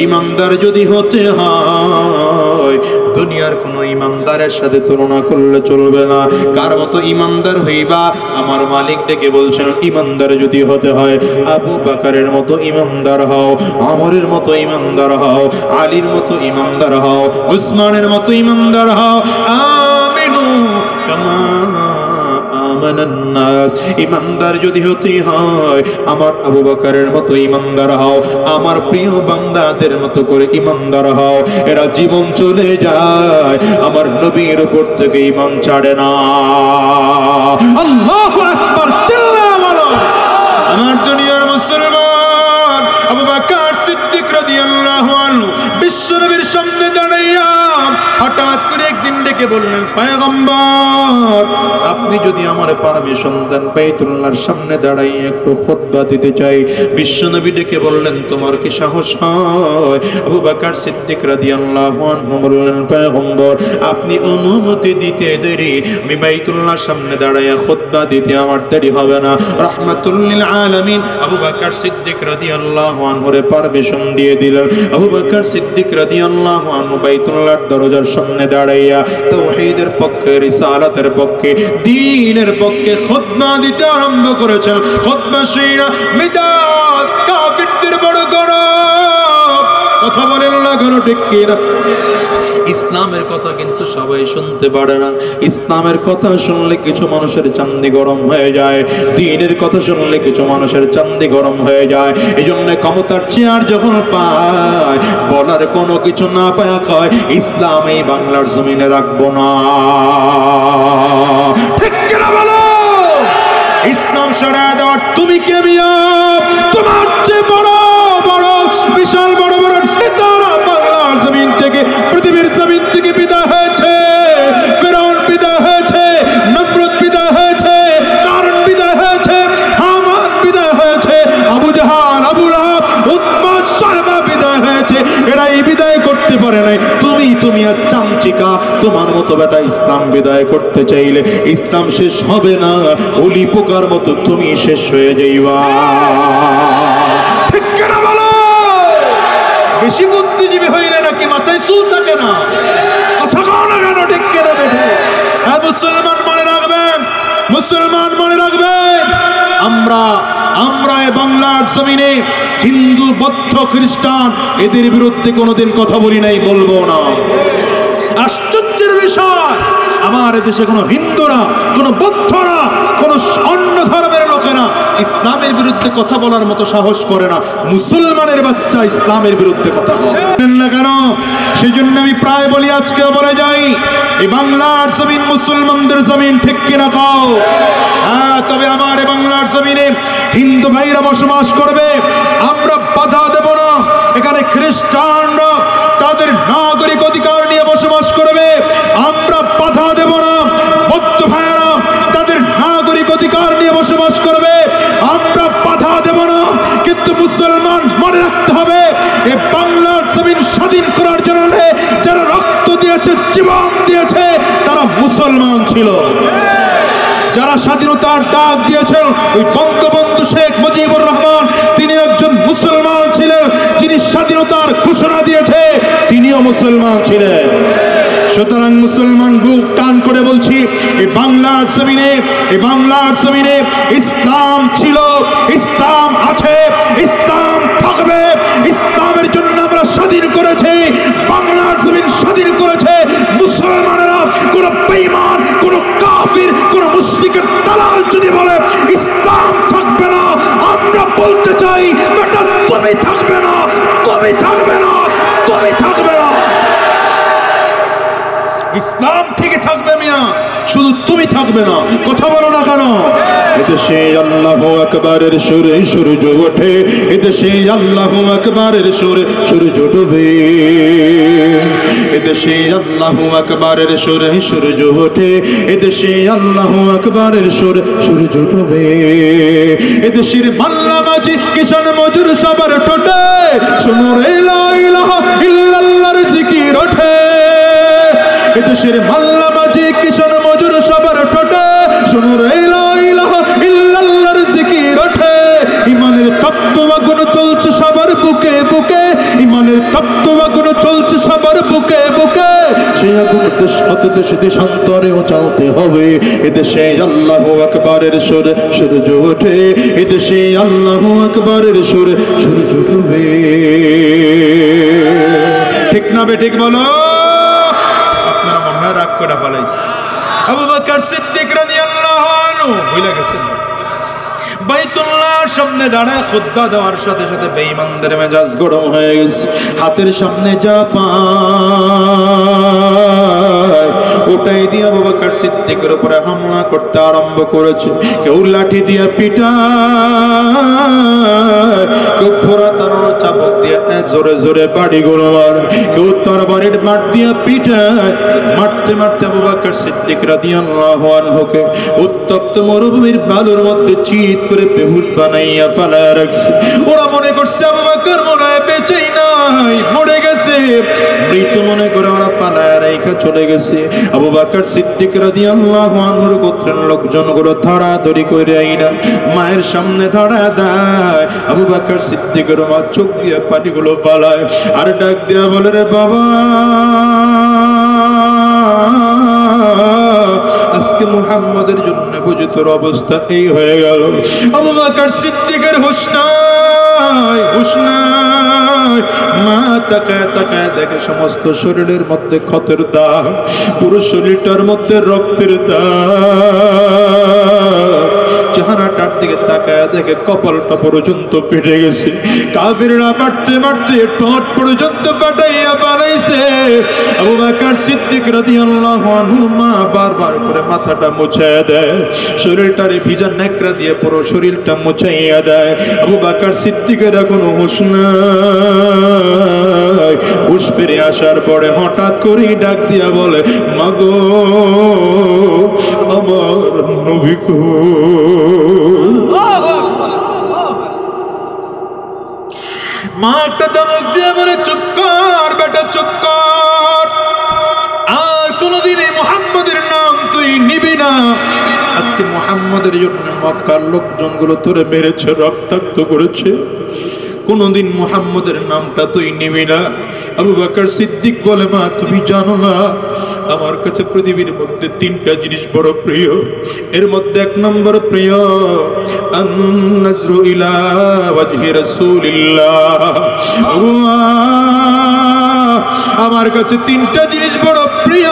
ইমানদার যদি হতে হয় দুনিয়ার কোন ইমানদারের সাথে তুলনা করলে চলবে না। কার মতো ইমানদার হইবা? আমার মালিক ডেকে বলছেন ইমানদার যদি হতে হয় আবু বকরের মতো ইমানদার হও, ওমরের মতো ইমানদার হও, আলীর মতো ইমানদার হও, উসমানের মতো ইমানদার হও। আমিনু কামা আমানান নাস। ইমানদার যদি হতে হয় আমার আবু বকরের মতো ইমানদার হও, আমার প্রিয় বান্দাদের মতো করে ইমানদার হও। এরা জীবন চলে যায় আমার নবীর উপর থেকে ঈমান ছাড়ে না। আল্লাহু আকবার, চিল্লায়া বলো। আমার দুনিয়ার মুসলমান, আবু বকর সিদ্দিক রাদিয়াল্লাহু আনহু বিশ্বনবীর সামনে দাঁড়াইয়া হঠাৎ করে একদিন ডেকে বললেন পয়গম্বর, আপনি যদি আমার পারমিশন দেন বাইতুল্লাহর সামনে দাঁড়াইয়া একটু খুতবা দিতে চাই। বিশ্বনবী ডেকে বললেন তোমার কি সাহস হয়? আবু বকর সিদ্দিক রাদিয়াল্লাহু আনহু বললেন পয়গম্বর, আপনি অনুমতি দিতে দেরি, আমি বাইতুল্লাহর সামনে দাঁড়াইয়া খুতবা দিতে আমার দেরি হবে না। রাহমাতুল লিল আলামিন আবু বকর সিদ্দিক রাদিয়াল্লাহু আনহুরে পারমিশন দিয়ে দিলেন। আবু বকর সিদ্দিক রাদিয়াল্লাহু আনহু বাইতুল্লাহর দরজার সামনে দাঁড়াইয়া তাওহীদের পক্ষে, রিসালাতের পক্ষে, দ্বীনের পক্ষে খুতবা দিতে আরম্ভ করেছেন। খুতবা শুইরা মিজাজ কাফিরদের বড় গরম। কথা বলেন না কেন? ঠিক কিনা? ইসলামের কথা কিন্তু সবাই শুনতে পারে না। ইসলামের কথা শুনলে কিছু মানুষের চান্দি গরম হয়ে যায়, দ্বীনের কথা শুনলে কিছু মানুষের চান্দি গরম হয়ে যায়। এই জন্য ক্ষমতার চেয়ার যখন পায় বলার কোনো কিছু না পায় কয় ইসলাম এই বাংলার জমিনে রাখবো না। ঠিক কিনা বলো? ইসলাম সরায় দেওয়ার তুমি কে মিয়া? তোমার চেয়ে বড় বড় বিশাল বড় বড় নেতারা বাংলার জমিন থেকে, পৃথিবীর জমিন থেকে বিদায় হয়েছে। ফিরআউন বিদায় হয়েছে, নমরুদ বিদায় হয়েছে, কারণ বিদায় হয়েছে, হামান বিদায় হয়েছে, আবু জাহাল, আবু লাহাব, উতবা, শায়বা বিদায় হয়েছে। এরাই বিদায় করতে পারে নাই। তুমি আর চামচিকা, তোমার মতো বেটা ইসলাম বিদায় করতে চাইলে ইসলাম শেষ হবে না, ওলি পোকার মতো তুমি শেষ হয়ে যাইবা। ঠিক কিনা বলো? বেশি বুদ্ধিজীবী হইলে নাকি মাথায় চুল থাকে না? কথা কও না কেন? ঠিক কিনা বেঠু? হ্যাঁ মুসলমান মনে রাখবেন, মুসলমান মনে রাখবেন, আমরা এই বাংলার জমিনে হিন্দু, বৌদ্ধ, খ্রিস্টান এদের বিরুদ্ধে কোনোদিন কথা বলি নাই, বলবো না। আশ্চর্যের বিষয়, আমার দেশে কোনো হিন্দুরা, কোনো বৌদ্ধরা, কোনো অন্য ধর্মের লোক লোকেরা ইসলামের বিরুদ্ধে কথা বলার মতো সাহস করে না, মুসলমানের বাচ্চা ইসলামের বিরুদ্ধে কথা বলে না কেন? সেই জন্য আমি প্রায় বলি, আজকেও বলে যাই, এই বাংলার জমিন মুসলমানদের জমিন, ঠিক কিনা কও? হ্যাঁ, তবে আমার এই বাংলার জমিনে হিন্দু ভাইরা বসবাস করবে, আমরা বাধা দেব না। এখানে খ্রিস্টানরা তাদের নাগরিক অধিকার নিয়ে বসবাস করবে, আমরা বাধা দেব না। বৌদ্ধ ভাইয়েরা তাদের নাগরিক অধিকার নিয়ে বসবাস করবে, আমরা বাধা দেব না। কিন্তু মুসলমান মনে রাখতে হবে, এই বাংলার জমিন স্বাধীন করার জন্য যারা রক্ত দিয়েছে, জীবন দিয়েছে, তারা মুসলমান ছিল। যারা স্বাধীনতার ডাক দিয়েছেন, ওই বঙ্গবন্ধু শেখ মুজিবুর রহমান, তিনি একজন মুসলমান ছিলেন। যিনি স্বাধীনতার ঘোষণা দিয়েছে, তিনিও মুসলমান ছিলেন। সুতরাং মুসলমান বুক টান করে বলছি, এই বাংলার জমিনে, এই বাংলার জমিনে ইসলাম ছিল, ইসলাম আছে, ইসলাম থাকবে। ইসলামের জন্য আমরা স্বাধীন করেছি, বাংলার জমিন স্বাধীন করেছে মুসলমানেরা। কোন বেঈমান, কোন কাফির, কোন মুশরিকের দালাল যদি বলে ইসলাম থাকবে না, আমরা বলতে চাই, বেটা তুমি থাকবে না, তুমি থাকবে না, তুমি থাকবে না। ইসলাম ঠিকই থাকবে মিয়া, শুধু তুমি থাকবে না। কথা বলো না কেন? এদেশে আল্লাহু আকবারের সুরে সূর্য ওঠে, এদেশে আল্লাহু আকবারের সুরে সূর্য ডুবে। এদেশে আল্লাহু আকবারের সুরে সূর্য ওঠে, এদেশে আল্লাহু আকবারের সুরে সূর্য ডুবে। এদেশের মাল্লা মাঝি কিষান মজুর সবার ঠোঁটে শোনো রে লা ইলাহা ইল্লাল্লাহর জিকির ওঠে। এদেশের মাল্লা মাঝি কিষান মজুর সবার ঠোঁটে শোনো রে লা ইলাহা ইল্লাল্লাহর জিকির ওঠে। ইমানের তপ্ত আগুন চলছে সবার বুকে বুকে, ইমানের তপ্ত আগুন চলছে সবার বুকে বুকে। সেই আগুন দেশ হতে দেশে দেশান্তরেও জ্বালতে হবে। এদেশে আল্লাহু আকবারের সুরে সূর্য ওঠে, এদেশে আল্লাহু আকবারের সুরে সূর্য ডুবে। ঠিক না বে ঠিক বলো? আপনারা মনে হয় রাগ করে ফেলাইছে। আবু বকর সিদ্দিক রাদিয়াল্লাহু আনহু ভুলে গেছেন, বাইতুল্লাহর সামনে দাঁড়ায় খুতবা দেওয়ার সাথে সাথে বেঈমানদের মেজাজ গরম হয়ে গেছে। হাতের সামনে যা পায় ওটাই দিয়ে আবু বকর সিদ্দিকের উপরে হামলা করতে আরম্ভ করেছে। কেউ লাঠি দিয়ে পিটায়, কেউ ঘোড়া তাড়ানো চাবুক দিয়ে জোরে জোরে বাড়িগুলো মারে, কেউ তরবারির মাঠ দিয়ে পিটায়। মারতে মারতে আবু বকর সিদ্দিক রাদিয়াল্লাহু আনহুকে উত্তপ্ত মরুভূমির বালুর মধ্যে চিৎ করে বেহুশ বানাইয়া ফেলায় রাখছে। ওরা মনে করছে আবু বকর মনে হয় বেঁচেই নাই, মরে গেছে, মৃত মনে করে ওরা পালায় রেখে চলে গেছে। আবু বকর সিদ্দিক রাদিয়াল্লাহু আনহুর গোত্রের লোকজনগুলো ধরাধরি করে আইনা মায়ের সামনে ধরা দেয়। আবু বকর সিদ্দিকের মা চোখ দিয়ে পানিগুলো পালায় আর ডাক দিয়া বলে, রে বাবা, আজকে মুহাম্মদের জন্য বুঝি তোর অবস্থা এই হয়ে গেল। আবু বকর সিদ্দিকের হুঁশ নাই, হুঁশ নাই। মা তাকায় তাকায় দেখে সমস্ত শরীরের মধ্যে ক্ষতের দাগ, পুরো শরীরটার মধ্যে রক্তের দাগ। চেহারাটার দিকে তাকায় দেখে কপালটা পর্যন্ত ফেটে গেছে। কাফিররা মারতে মারতে ঠোঁট পর্যন্ত ফাটাইয়া পালাইছে। আবু বকর সিদ্দিক রাদিয়াল্লাহু আনহু মা বারবার করে মাথাটা মুছাইয়া দেয়, শরীরটারে ভিজা নেকড়া দিয়ে পুরো শরীরটা মুছাইয়া দেয়। আবু বকর সিদ্দিকের এখনো হুঁশ নাই। হুঁশ ফিরে আসার পরে হঠাৎ করেই ডাক দিয়া বলে, মাগো আমার নবী গো। মা একটা ধমক দিয়ে বলে, চুপ কর বেটা, চুপ কর, আর কোনদিন এই মুহাম্মদের নাম তুই নিবি না। আজকে মুহাম্মদের জন্য মক্কার লোকজনগুলো তোরে মেরেছে, রক্তাক্ত করেছে, কোনদিন মুহাম্মদের নামটা তুই নিবি না। আবু বকর সিদ্দিক বলে, মা তুমি জানো না আমার কাছে পৃথিবীর মধ্যে তিনটা জিনিস বড় প্রিয়, এর মধ্যে এক নম্বর প্রিয় আন-নাজরু ইলা ওয়াজহি রাসূলিল্লাহ। আমার কাছে তিনটা জিনিস বড় প্রিয়,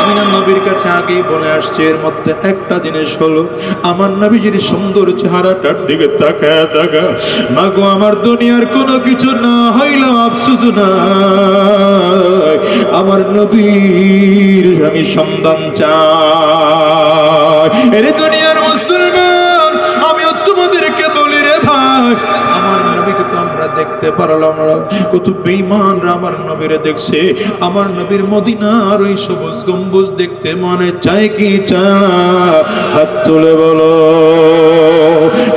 আমি নবীর কাছে আগেই বলে আসছি, এর মধ্যে একটা জিনিস হলো, আমার নবীজির সুন্দর চেহারাটার দিকে তাকায় তাকা মাগো, আমার দুনিয়ার কোনো কিছু না হইলেও আফসোস নাই, আমার নবীর আমি সন্ধান চাই। এর দুনিয়ার মুসলমান, আমিও তোমাদেরকে বলি রে ভাই, আমার নবীকে তো আমরা দেখতে পারলাম না, কত বেঈমানরা আমার নবীরে দেখছে। আমার নবীর মদিনার ওই সবুজ গম্বুজ দেখতে মনে চায় কি চায় না? হাত তুলে বলো।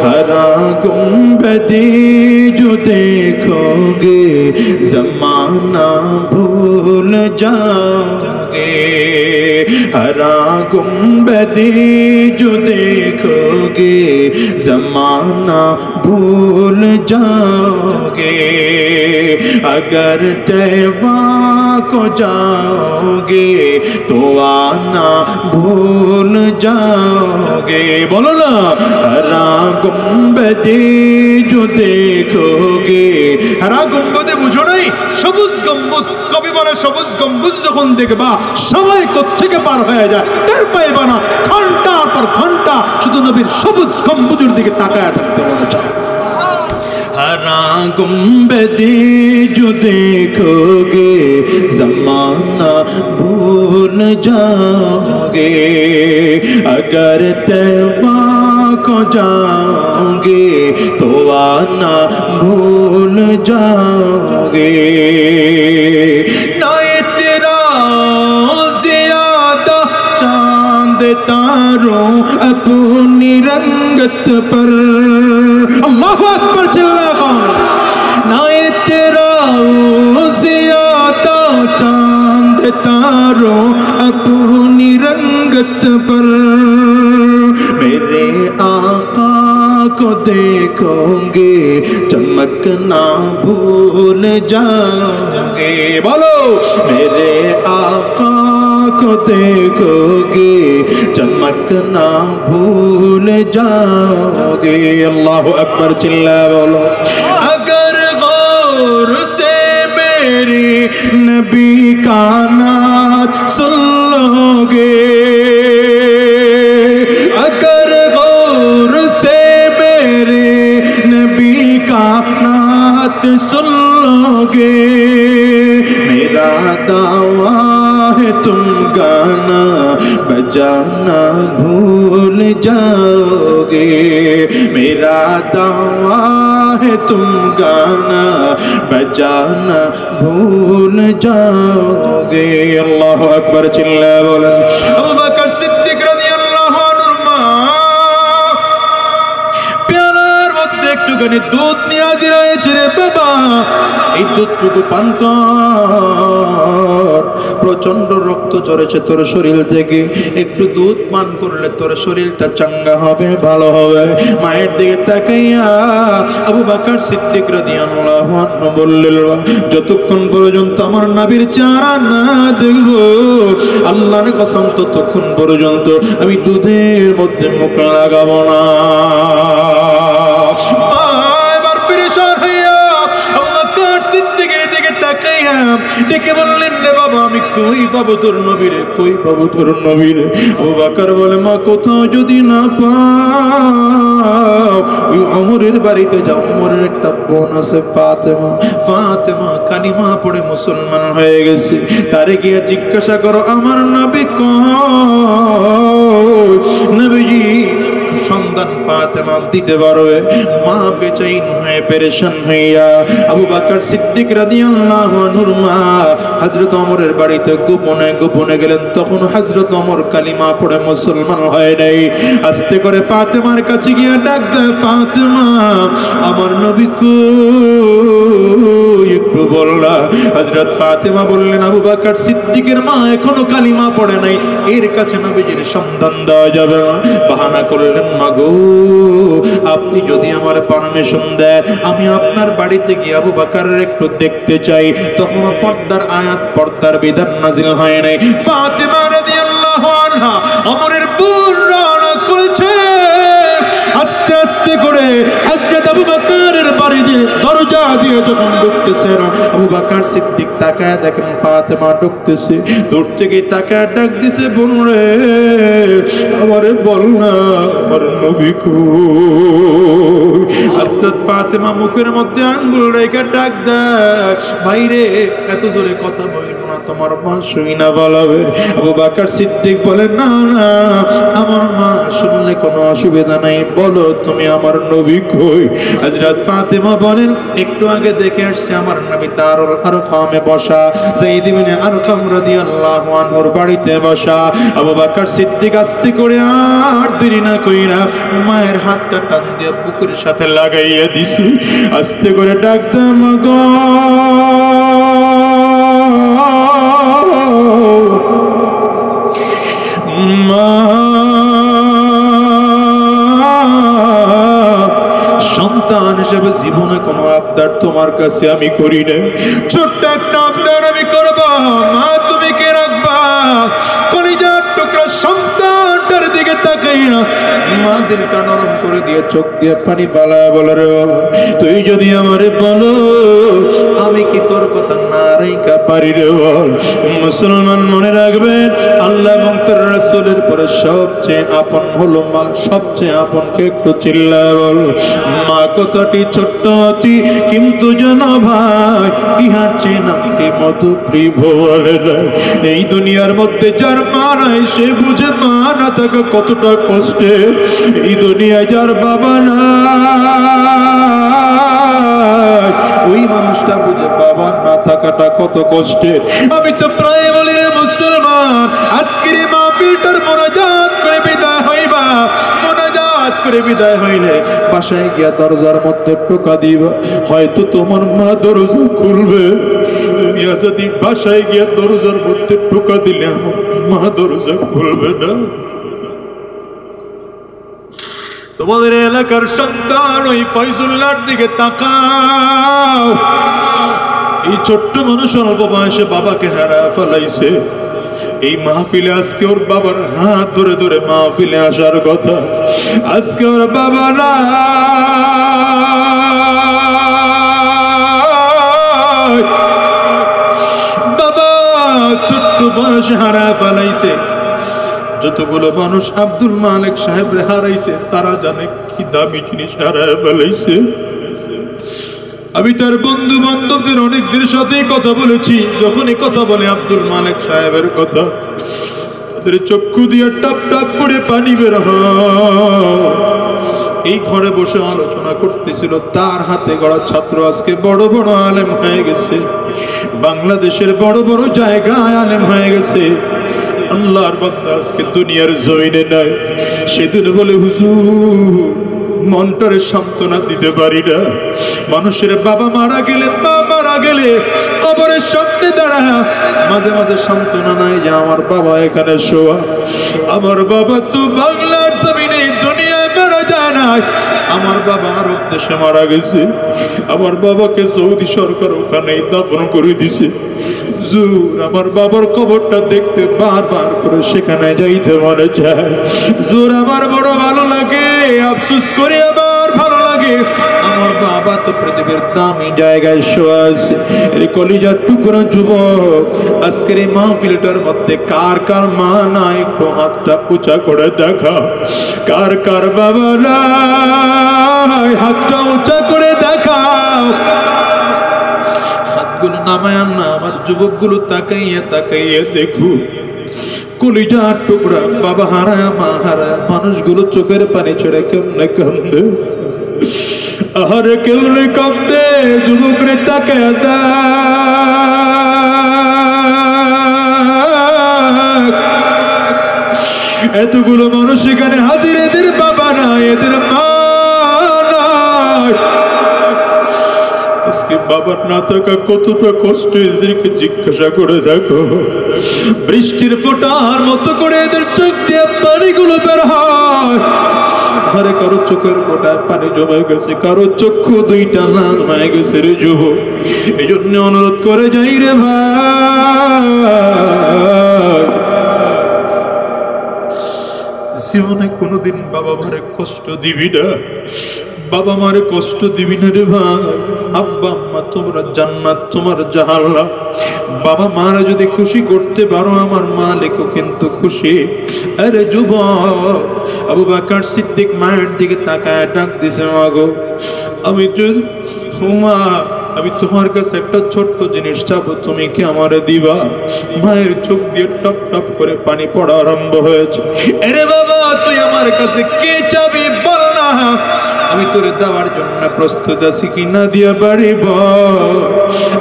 हरा गुंबदे जो देखोगे जमाना भूल जाओगे, हरा गुंबदे जो देखोगे जमाना भूल जाओगे, अगर तैबा को जाओगे तो आना भूल जाओगे। बोलो ना, हरा गुंबदे जो देखोगे, हरा गुंबदे বুঝো নাই? সবুজ গম্বুজ। কবি বলে সবুজ গম্বুজ যখন দেখবা সময় কোত্থেকে পার হয়ে যায় টের পাইবা না, ঘন্টার পর ঘন্টা শুধু নবীর সবুজ গম্বুজের দিকে তাকায় থাকতে মনে চায়। हरा गुंबदे जो देखोगे ज़माना भूल जाओगे, अगर तैबा को जाओगे तो आना भूल जाओगे। ना तेरा ज़्यादा चांद तारों अपनी रंगत पर, अल्लाहु अकबर चिल्ला ना तेरा ज़्यादा चांद तारों अपनी रंगत पर, मेरे आका को देखोगे चमकना भूल जाओगे। बोलो, मेरे आका को देखोगे चमकना भूल जाओगे। अल्लाहु अकबर चिल्ला बोलो। अगर गौर से मेरे नबी का नात सुन लोगे, अगर गौर से मेरे नबी का नात सुन लोगे, मेरा दावा है तुम गाना बजाना भूल जाओगे, मेरा दावा है तुम गाना बजाना भूल जाओगे। अल्लाहु अकबर चिल्ला बोलें। अबू बकर सिद्दीक রাদিয়াল্লাহু আনহু প্যালার মধ্যে একটুখানি দুধ নিয়ে হাজির হয়েছে রে বাবা, এই দুধটুকু পান কর, প্রচন্ড রক্ত ঝরেছে তোর শরীর থেকে, একটু দুধ পান করলে তোর শরীরটা চাঙ্গা হবে, ভালো হবে। মায়ের দিকে তাকাইয়া আবু বকর সিদ্দিক রাদিয়াল্লাহু আনহু বললেন, যতক্ষণ পর্যন্ত আমার নবীর চেহারা না দেখব, আল্লাহর কসম ততক্ষণ পর্যন্ত আমি দুধের মধ্যে মুখ লাগাবো না। এবার পেরেশান হইয়া আবু বকর সিদ্দিকের দিকে তাকাইয়া ডেকে বললেন, রে বাবা, আমি কই পাবো তোর নবীরে, কই পাবো তোর নবীরে? আবু বকর বলে, মা কোথাও যদি না পাও ওই ওমরের বাড়িতে যাও, ওমরের একটা বোন আছে ফাতেমা, ফাতেমা কালিমা পড়ে মুসলমান হয়ে গেছে, তারে গিয়ে জিজ্ঞাসা করো আমার নবী কই। নবীজি সন্তান ফাতেমা দিতে পারবে। মা বেচাইন হয়ে পেরেশান হইয়া আবু বকর সিদ্দিক রাদিয়াল্লাহু আনহুর মা হযরত ওমরের বাড়িতে গোপনে গোপনে গেলেন। তখন হযরত ওমর কালিমা পড়ে মুসলমান হয় নাই। আস্তে করে ফাতেমার কাছে গিয়ে ডাক দেয়, ফাতেমা আমার নবী কই একটু বললা। হযরত ফাতেমা বললেন, আবু বকর সিদ্দিকের মা এখনো কালিমা পড়ে নাই, এর কাছে নবীজির সন্ধান দেওয়া যাবে না। বাহানা করলেন, মাগো আপনি যদি আমার পারমিশন দেন আমি আপনার বাড়িতে গিয়ে আবু বকরের একটু দেখতে চাই। তখন পর্দার আয়াত, পর্দার বিধান নাজিল হয় নাই। ফাতেমা রাদিয়াল্লাহু আনহা ওমরের বোন রওনা করেছে। আস্তে আস্তে করে হযরত আবু বকরের বাড়িতে দরজা দিয়ে যখন ঢুকতেছে, আবু বকর বকর সিদ্দিক তাকায় দেখেন ফাতেমা ঢুকতেছে, দূর থেকে তাকায় ডাক দিছে, বোন রে আমারে বল না আমার নবী কই। হযরত ফাতেমা মুখের মধ্যে আঙ্গুল রেখে ডাক দেয়, ভাইরে এত জোরে কথা বইল না, তোমার মা শুই না বলাবে। আবু বকর সিদ্দিক বলে, না না আমার মা শুনলে কোনো অসুবিধা নাই, বলো তুমি আমার নবী কই। হযরত ফাতেমা বলেন, একটু আগে দেখে আসছে আমার নবী দারুল আরকামে বসা, যায়েদ ইবনে আরকাম রাদিয়াল্লাহু আনহুর বাড়িতে বসা। আবু বকর সিদ্দিক আস্তে করে আর দেরি না কইরা মায়ের হাতটা টান দিয়ে বুকের সাথে লাগাইয়া দিছে, আস্তে করে ডাক দাম গো মা। সন্তান হিসেবে জীবনে কোনো আবদার তোমার কাছে আমি করি না, ছোট্ট একটা আবদার আমি করব, মা তুমি কে রাখবা। কলিজার টুকরা সন্তানটার দিকে তাকাইয়া মা দিলটা নরম করে দিয়ে চোখ দিয়ে পানি পালায় বলে, রে বাবা তুই যদি আমারে বলো আমি কি তোর কথা না রাইকা পারি রে বল। মুসলমান মনে রাখবেন, আল্লাহ এবং তার রাসূলের পরে সবচেয়ে আপন হলো মা। সবচেয়ে আপনকে একটু চিল্লায় বল। মা কথাটি ছোট্ট অতি কিন্তু যেন ভাই ইহার চেয়ে নামটি মধু ত্রিভুবনের। এই দুনিয়ার মধ্যে যার মা নাই সে বুঝে মা না থাকা কতটা কষ্টে। এই দুনিয়ায় যার বাবা না ওই মানুষটা বুঝে বাবা না থাকাটা কত কষ্টে। আমি তো প্রায় বলি রে মুসলমান, আজকের এই মাহফিলটার মোনাজাত করে বিদায় হইবা। মোনাজাত করে বিদায় হইলে বাসায় গিয়া দরজার মধ্যে টোকা দিবা, হয়তো তোমার মা দরজা খুলবে। তুমি যদি বাসায় গিয়া দরজার মধ্যে টোকা দিলে আমার মা দরজা খুলবে না। তোমাদের এলাকার সন্তান ওই ফয়জুল্লাহর দিকে তাকাও। এই ছোট্ট মানুষ অল্প বয়সে বাবাকে হারায় ফেলাইছে। এই মাহফিলে আজকে ওর বাবার হাত ধরে ধরে মাহফিলে আসার কথা, আজকে ওর বাবা না। বাবা ছোট্ট বয়সে হারায় ফেলাইছে। যতগুলো মানুষ আব্দুল মালিক সাহেবরে হারাইছে তারা জানে কি দামি জিনিস হারায় ফেলাইছে। আমি তার বন্ধু বান্ধবদের অনেকদের সাথে কথা বলেছি, যখনই কথা বলে আব্দুল মালিক সাহেবের কথা তাদের চক্ষু দিয়ে টাপ টাপ করে পানি বের হয়। এই ঘরে বসে আলোচনা করতেছিল, তার হাতে গড়া ছাত্র আজকে বড় বড় আলেম হয়ে গেছে, বাংলাদেশের বড় বড় জায়গায় আলেম হয়ে গেছে। আল্লাহর বান্দা আজকে দুনিয়ার জমিনে নাই। সেদিন বলে, হুজুর মনটারে সান্ত্বনা দিতে পারি না। মানুষের বাবা মারা গেলে, মা মারা গেলে কবরের সামনে দাঁড়া মাঝে মাঝে সান্ত্বনা নাই যে আমার বাবা এখানে শোয়া। আমার বাবা তো বাংলার জমিনে দুনিয়ায় মারা যায় না, আমার বাবা আরব দেশে মারা গেছে। আমার বাবাকে সৌদি সরকার ওখানে দাফন করে দিছে। আমার বাবার কবরটা দেখতে বারবার করে সেখানে যাইতে মনে চায়। জোর আমার বড় ভালো লাগে, আফসোস করে আবার ভালো লাগে। আমার বাবা তো পৃথিবীর দামি জায়গায় শোয়া আছে। এই কলিজার টুকরা যুবক, আজকের এই মাহফিলটার মধ্যে কার কার মা না একটু হাতটা উঁচা করে দেখা। কার কার বাবা নাই হাতটা উঁচা করে দেখাও। হাতগুলো নামায় না, আমার যুবকগুলো তাকাইয়া তাকাইয়া দেখো। কলিজার টুকরা বাবা হারায় মা হারায় মানুষগুলো চোখের পানি ছেড়ে কেমনে কান্দে। আহারে কেমনে কান্দে, যুবকরে তাকায় দেখ। এতগুলো মানুষ এখানে হাজির, এদের বাবা নাই, এদের মা নাই। আজকে বাবার না থাকা কতটা কষ্ট এদেরকে জিজ্ঞাসা করে দেখো। বৃষ্টির ফোঁটার মতো করে এদের চোখ দিয়ে পানিগুলো বের হয়। আরে কারো চোখের ফোঁটায় পানি জমে গেছে, কারো চক্ষু দুইটা লাল হয়ে গেছে রে যুবক। এই জন্য অনুরোধ করে যাই রে ভাই, জীবনে কোনোদিন বাবা মারে কষ্ট দিবি না। বাবা মারে কষ্ট দিবি না রে ভাই। আব্বা আম্মা তোমার জান্নাত, তোমার জাহান্নাম। বাবা মারা যদি খুশি করতে পারো, আমার মালিকও কিন্তু খুশি। আরে যুবক, আবু বকর সিদ্দিক মায়ের দিকে তাকায় ডাক দিছে, মাগো আমি যদি মা, আমি তোমার কাছে একটা ছোট্ট জিনিস চাবো, তুমি কি আমারে দিবা? মায়ের চোখ দিয়ে টপ টপ করে পানি পড়া আরম্ভ হয়েছে। আরে বাবা, তুই আমার কাছে কি চাবি বল না, আমি তোরে দেওয়ার জন্য প্রস্তুত আছি, কি না দিয়া পারিব?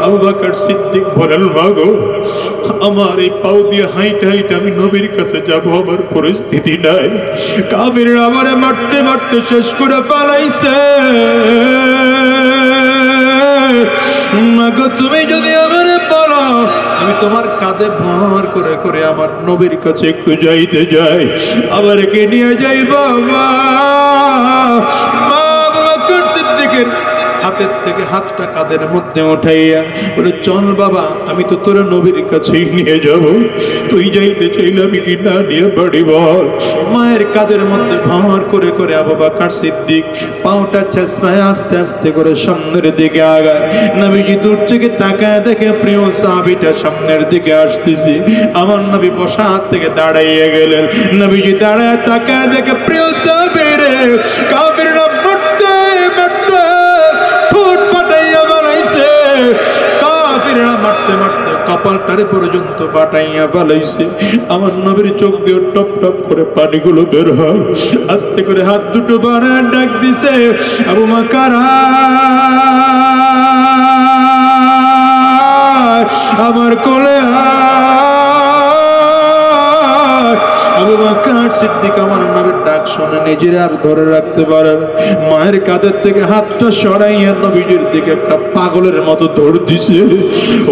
আবু বকর সিদ্দিক বলেন, মাগো আমার এই পাও দিয়ে হাইট হাইট আমি নবীর কাছে যাব, আমার পরিস্থিতি নাই। কাফিররা আমারে মারতে মারতে শেষ করে ফেলাইছে। মাগো তুমি যদি আমারে বলো, আমি তোমার কাঁধে ভর করে করে আমার নবীর কাছে একটু যাইতে যাই, আবার কে নিয়ে যাই বাবা। মা আবু বকর সিদ্দিকের হাতের থেকে হাতটা কাঁধের মধ্যে উঠাইয়া বলে, চল বাবা, আমি তো তোর নবীর কাছেই নিয়ে যাব, তুই যাইতে চাইলে আমি কি না নিয়ে বাড়ি বল। মায়ের কাঁধের মধ্যে ভর করে করে আবু বকর সিদ্দিক পাওটা ছেঁচড়ায় আস্তে আস্তে করে সামনের দিকে আগায়। নবীজি দূর থেকে তাকায় দেখে প্রিয় সাহাবীটা সামনের দিকে আসতেছে। আমার নবী বসা হাত থেকে দাঁড়াইয়া গেলেন। নবীজি দাঁড়ায় তাকায় দেখে প্রিয় সাহাবীরে কাফিররা মারতে মারতে ঠোঁট ফাটাইয়া ফেলাইছে। কাফিররা মারতে মারতে কপালটারে পর্যন্ত ফাটাইয়া ফেলাইছে। আমার নবীর চোখ দিয়ে টপ টপ করে পানিগুলো বের হয়। আস্তে করে হাত দুটো বাড়ায় ডাক দিছে, আবু বকর আমার কোলে আবু বকর সিদ্দিক আমার নবীর ডাক শুনে নিজের আর ধরে রাখতে পারে, মায়ের কাঁধের থেকে হাতটা সরাইয়া নবীজির দিকে একটা পাগলের মতো দৌড় দিছে।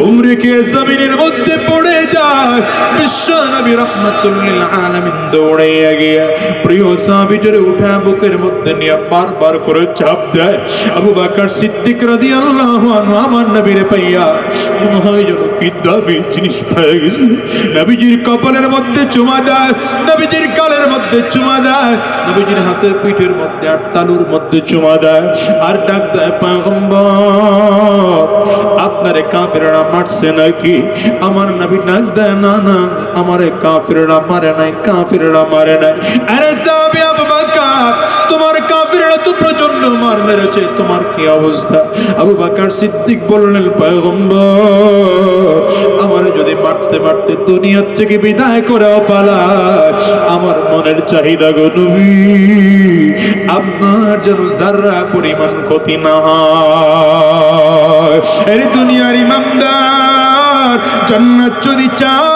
উমরে কে জমিনের মধ্যে পড়ে যায়। বিশ্ব নবী রাহমাতুল লিল আলামিন দৌড়াইয়া গিয়া প্রিয় সাহাবীটারে উঠা বুকের মধ্যে নিয়ে বারবার করে চাপ দেয়। আবু বকর সিদ্দিক রাদিয়াল্লাহু আনহু আমার নবীরে পাইয়া মনে হয় যেন কি দামি জিনিস পেয়ে গেছে। নবীজির কপালের মধ্যে চুমা দেয়, নবীজির গালের মধ্যে চুমা দেয়, নবীজির হাতের পিঠের মধ্যে আর তালুর মধ্যে চুমা দেয়, আর ডাক দেয়, পয়গম্বর আপনারে কাফিররা মারছে নাকি? আমার নবী ডাক দেয়, না না, আমারে কাফিররা মারে নাই, কাফিররা মারে নাই। আরে সাহাবী আবু বকর, তোমার কাফিররা তো প্রচন্ড মার মেরেছে, তোমার কি অবস্থা? আবু বকর সিদ্দিক বললেন, পয়গম্বর আমারে যদি মারতে মারতে দুনিয়ার থেকে বিদায় করে ফেলায়, আমার মনের চাহিদা গো নবী, আপনার যেন যারা পরিমাণ ক্ষতি না হয়। এই দুনিয়ার ইমানদার জান্নাত যদি চাও,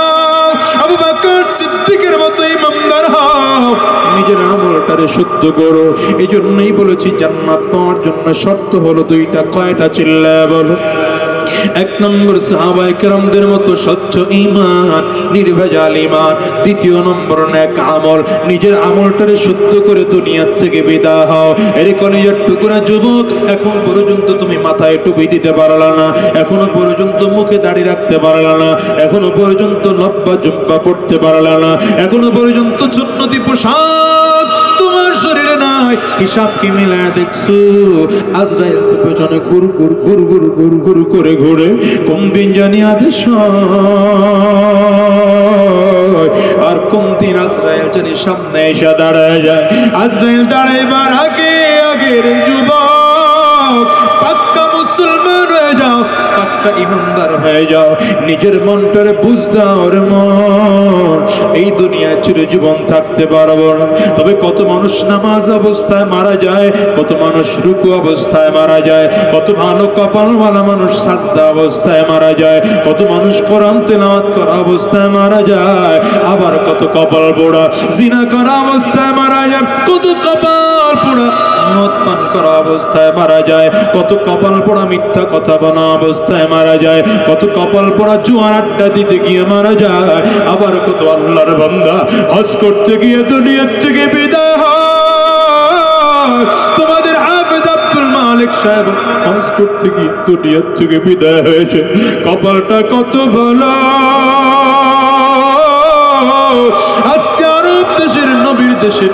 আবু বকর সিদ্দিকের মতো ইমানদার হও, নিজের আমলটারে শুদ্ধ করো। এই জন্যই বলেছি জান্নাত পাওয়ার জন্য শর্ত হলো দুইটা। কয়টা? চিল্লায়া বলো। এক নম্বর সাহাবায়ে কেরামদের মতো স্বচ্ছ ঈমান, নির্ভেজাল ঈমান। দ্বিতীয় নম্বর নেক আমল, নিজের আমলটারে শুদ্ধ করে দুনিয়ার থেকে বিদায় হও। এর কলিজার টুকরা যুবক, এখন পর্যন্ত তুমি মাথায় টুপি দিতে পারলা না, এখনো পর্যন্ত মুখে দাড়ি রাখতে পারলা না, এখনো পর্যন্ত লব্বা জুব্বা পড়তে পারলা না, এখনো পর্যন্ত সুন্নতি পোশাক তোমার শরীরে নাই। হিসাব কি মিলায় দেখছো? আজরাইল তো পেছনে ঘুর ঘুর ঘুর ঘুর ঘুর ঘুর করে ঘুরে, কোন দিন জানি আদেশ আর কোন দিন আজরাইল জানি সামনে এসে দাঁড়ায় যায়। আজরাইল দাঁড়াইবার আগে আগের যুবক পাক্কা মুসলমান হয়ে যাও, পাক্কা ইমানদার হয়ে যাও। নিজের মনটারে বুঝ দাও রে মন, এই দুনিয়ায় চিরজীবন থাকতে পারবো না। তবে কত মানুষ নামাজ অবস্থায় মারা যায়, কত মানুষ রুকু অবস্থায় মারা যায়, কত ভালো কপালওয়ালা মানুষ সাজদা অবস্থায় মারা যায়, কত মানুষ কোরআন তেলাওয়াত করা অবস্থায় মারা যায়, আবার কত কপাল পোড়া জিনা করা অবস্থায় মারা যায়, কত কপাল পোড়া মদ পান করা অবস্থায় মারা যায়, কত কপাল পোড়া মিথ্যা কথা বলা অবস্থায় মারা যায়, কত কপাল পোড়া জুয়ার আড্ডা দিতে গিয়ে মারা যায়, আবার কত আল্লাহর বান্দা হজ করতে গিয়ে দুনিয়ার থেকে বিদায় হয়। তোমাদের হাফেজ আব্দুল মালিক সাহেব হজ করতে গিয়ে দুনিয়ার থেকে বিদায় হয়েছে। কপালটা কত ভালো, আজকে আরব দেশের নবীর দেশের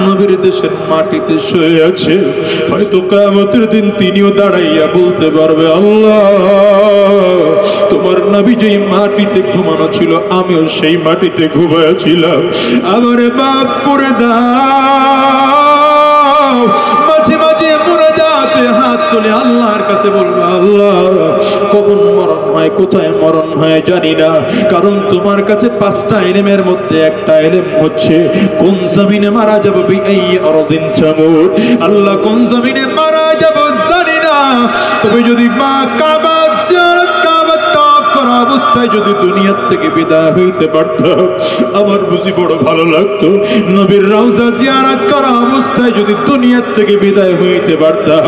নবীর দেশের মাটিতে শুয়ে আছে। হয়তো কিয়ামতের দিন তিনিও দাঁড়াইয়া বলতে পারবে, আল্লাহ তোমার নবী যেই মাটিতে ঘুমানো ছিল আমিও সেই মাটিতে ঘুমাইছিলাম, আমারে মাফ করে দাও। মাঝে মাঝে মুনাজাতে হাত তুলে আল্লাহর কাছে বলবো, আল্লাহ কখন মরণ হয় কোথায় মরণ হয় জানি না, কারণ তোমার কাছে 5টা ইলমের মধ্যে একটা ইলম হচ্ছে কোন জমিনে মারা যাব, বিআই আরদিন তামুত। আল্লাহ কোন জমিনে মারা যাব জানি না, তবে যদি মা কাবা জিয়ারত কাবা তাওয়াফ করা অবস্থায় যদি দুনিয়ার থেকে বিদায় হইতে পারতাম আমার বুঝি বড় ভালো লাগতো। নবীর রওজা জিয়ারত করা অবস্থায় যদি দুনিয়ার থেকে বিদায় হইতে পারতাম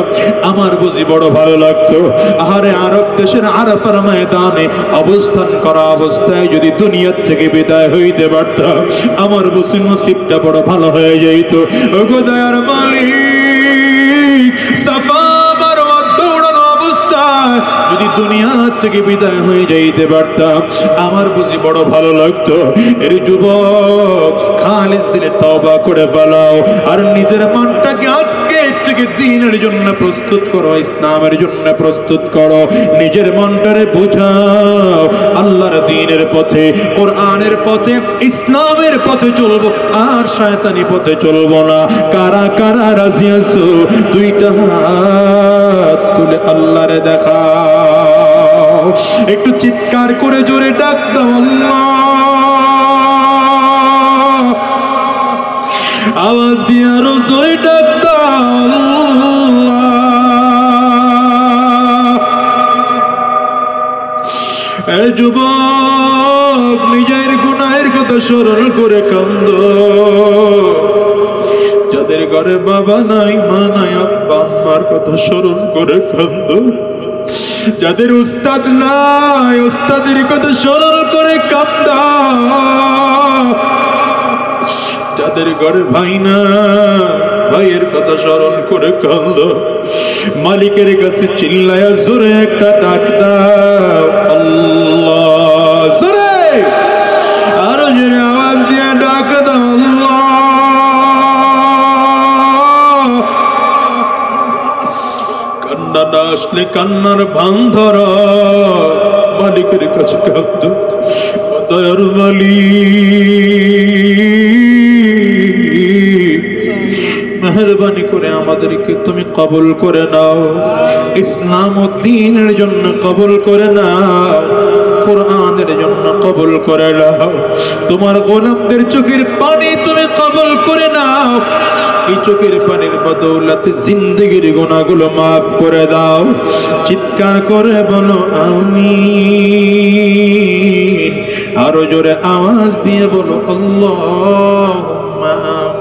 আমার বুঝি বড় ভালো লাগতো। আহারে আরব দেশের আরাফার ময়দানে অবস্থান করা অবস্থায় যদি দুনিয়ার থেকে বিদায় হইতে পারতাম আমার বুঝি নসিবটা বড় ভালো হয়ে যেত। ওগো দয়ার মালিক, সাফা মারওয়া দৌড়ানো অবস্থায় যদি দুনিয়া থেকে বিদায় হয়ে যাইতে পারতাম আমার বুঝি বড় ভালো লাগতো। এর যুবক খালিস দিলে তওবা করে ফেলাও আর নিজের মনটাকে আজকে থেকে দ্বীনের জন্য প্রস্তুত করো, ইসলামের জন্য প্রস্তুত করো। নিজের মনটারে বুঝাও আল্লাহর দ্বীনের পথে, কোরআনের পথে, ইসলামের পথে চলবো আর শয়তানি পথে চলবো না। কারা কারা রাজি আছো 2টা হাত তুলে আল্লাহরে দেখাও, একটু চিৎকার করে জোরে ডাক দাও আল্লাহ, আওয়াজ দিয়ে আরো জোরে ডাক দাও আল্লাহ। এ যুবক নিজের গুনাহের কথা স্মরণ করে কান্দো, যাদের ঘরে বাবা নাই মা নাই আব্বা আম্মার কথা স্মরণ করে কান্দো, যাদের উস্তাদ নাই উস্তাদের কথা স্মরণ করে কান্দো, যাদের ঘরে ভাই না ভাইয়ের কথা স্মরণ করে কান্দো। মালিকের কাছে চিল্লায়া জোরে একটা ডাক দাও আল্লাহ, জোরে আরো জোরে আওয়াজ দিয়ে ডাক দাও আল্লাহ। কান্না না আসলে কান্নার ভান ধরো, মালিকের কাছে কান্দো, দয়ার মালিক মেহরবানি করে আমাদেরকে তুমি কবুল করে নাও, ইসলাম ও দ্বীনের জন্য কবুল করে নাও, কোরআনের জন্য কবুল করে নাও। তোমার গোলামদের চোখের পানি তুমি কবুল করে নাও, এই চোখের পানির বদৌলতে জিন্দেগির গুনাহগুলো মাফ করে দাও। চিৎকার করে বলো আমিন, আরো জোরে আওয়াজ দিয়ে বলো আল্লাহুম্মা আমিন।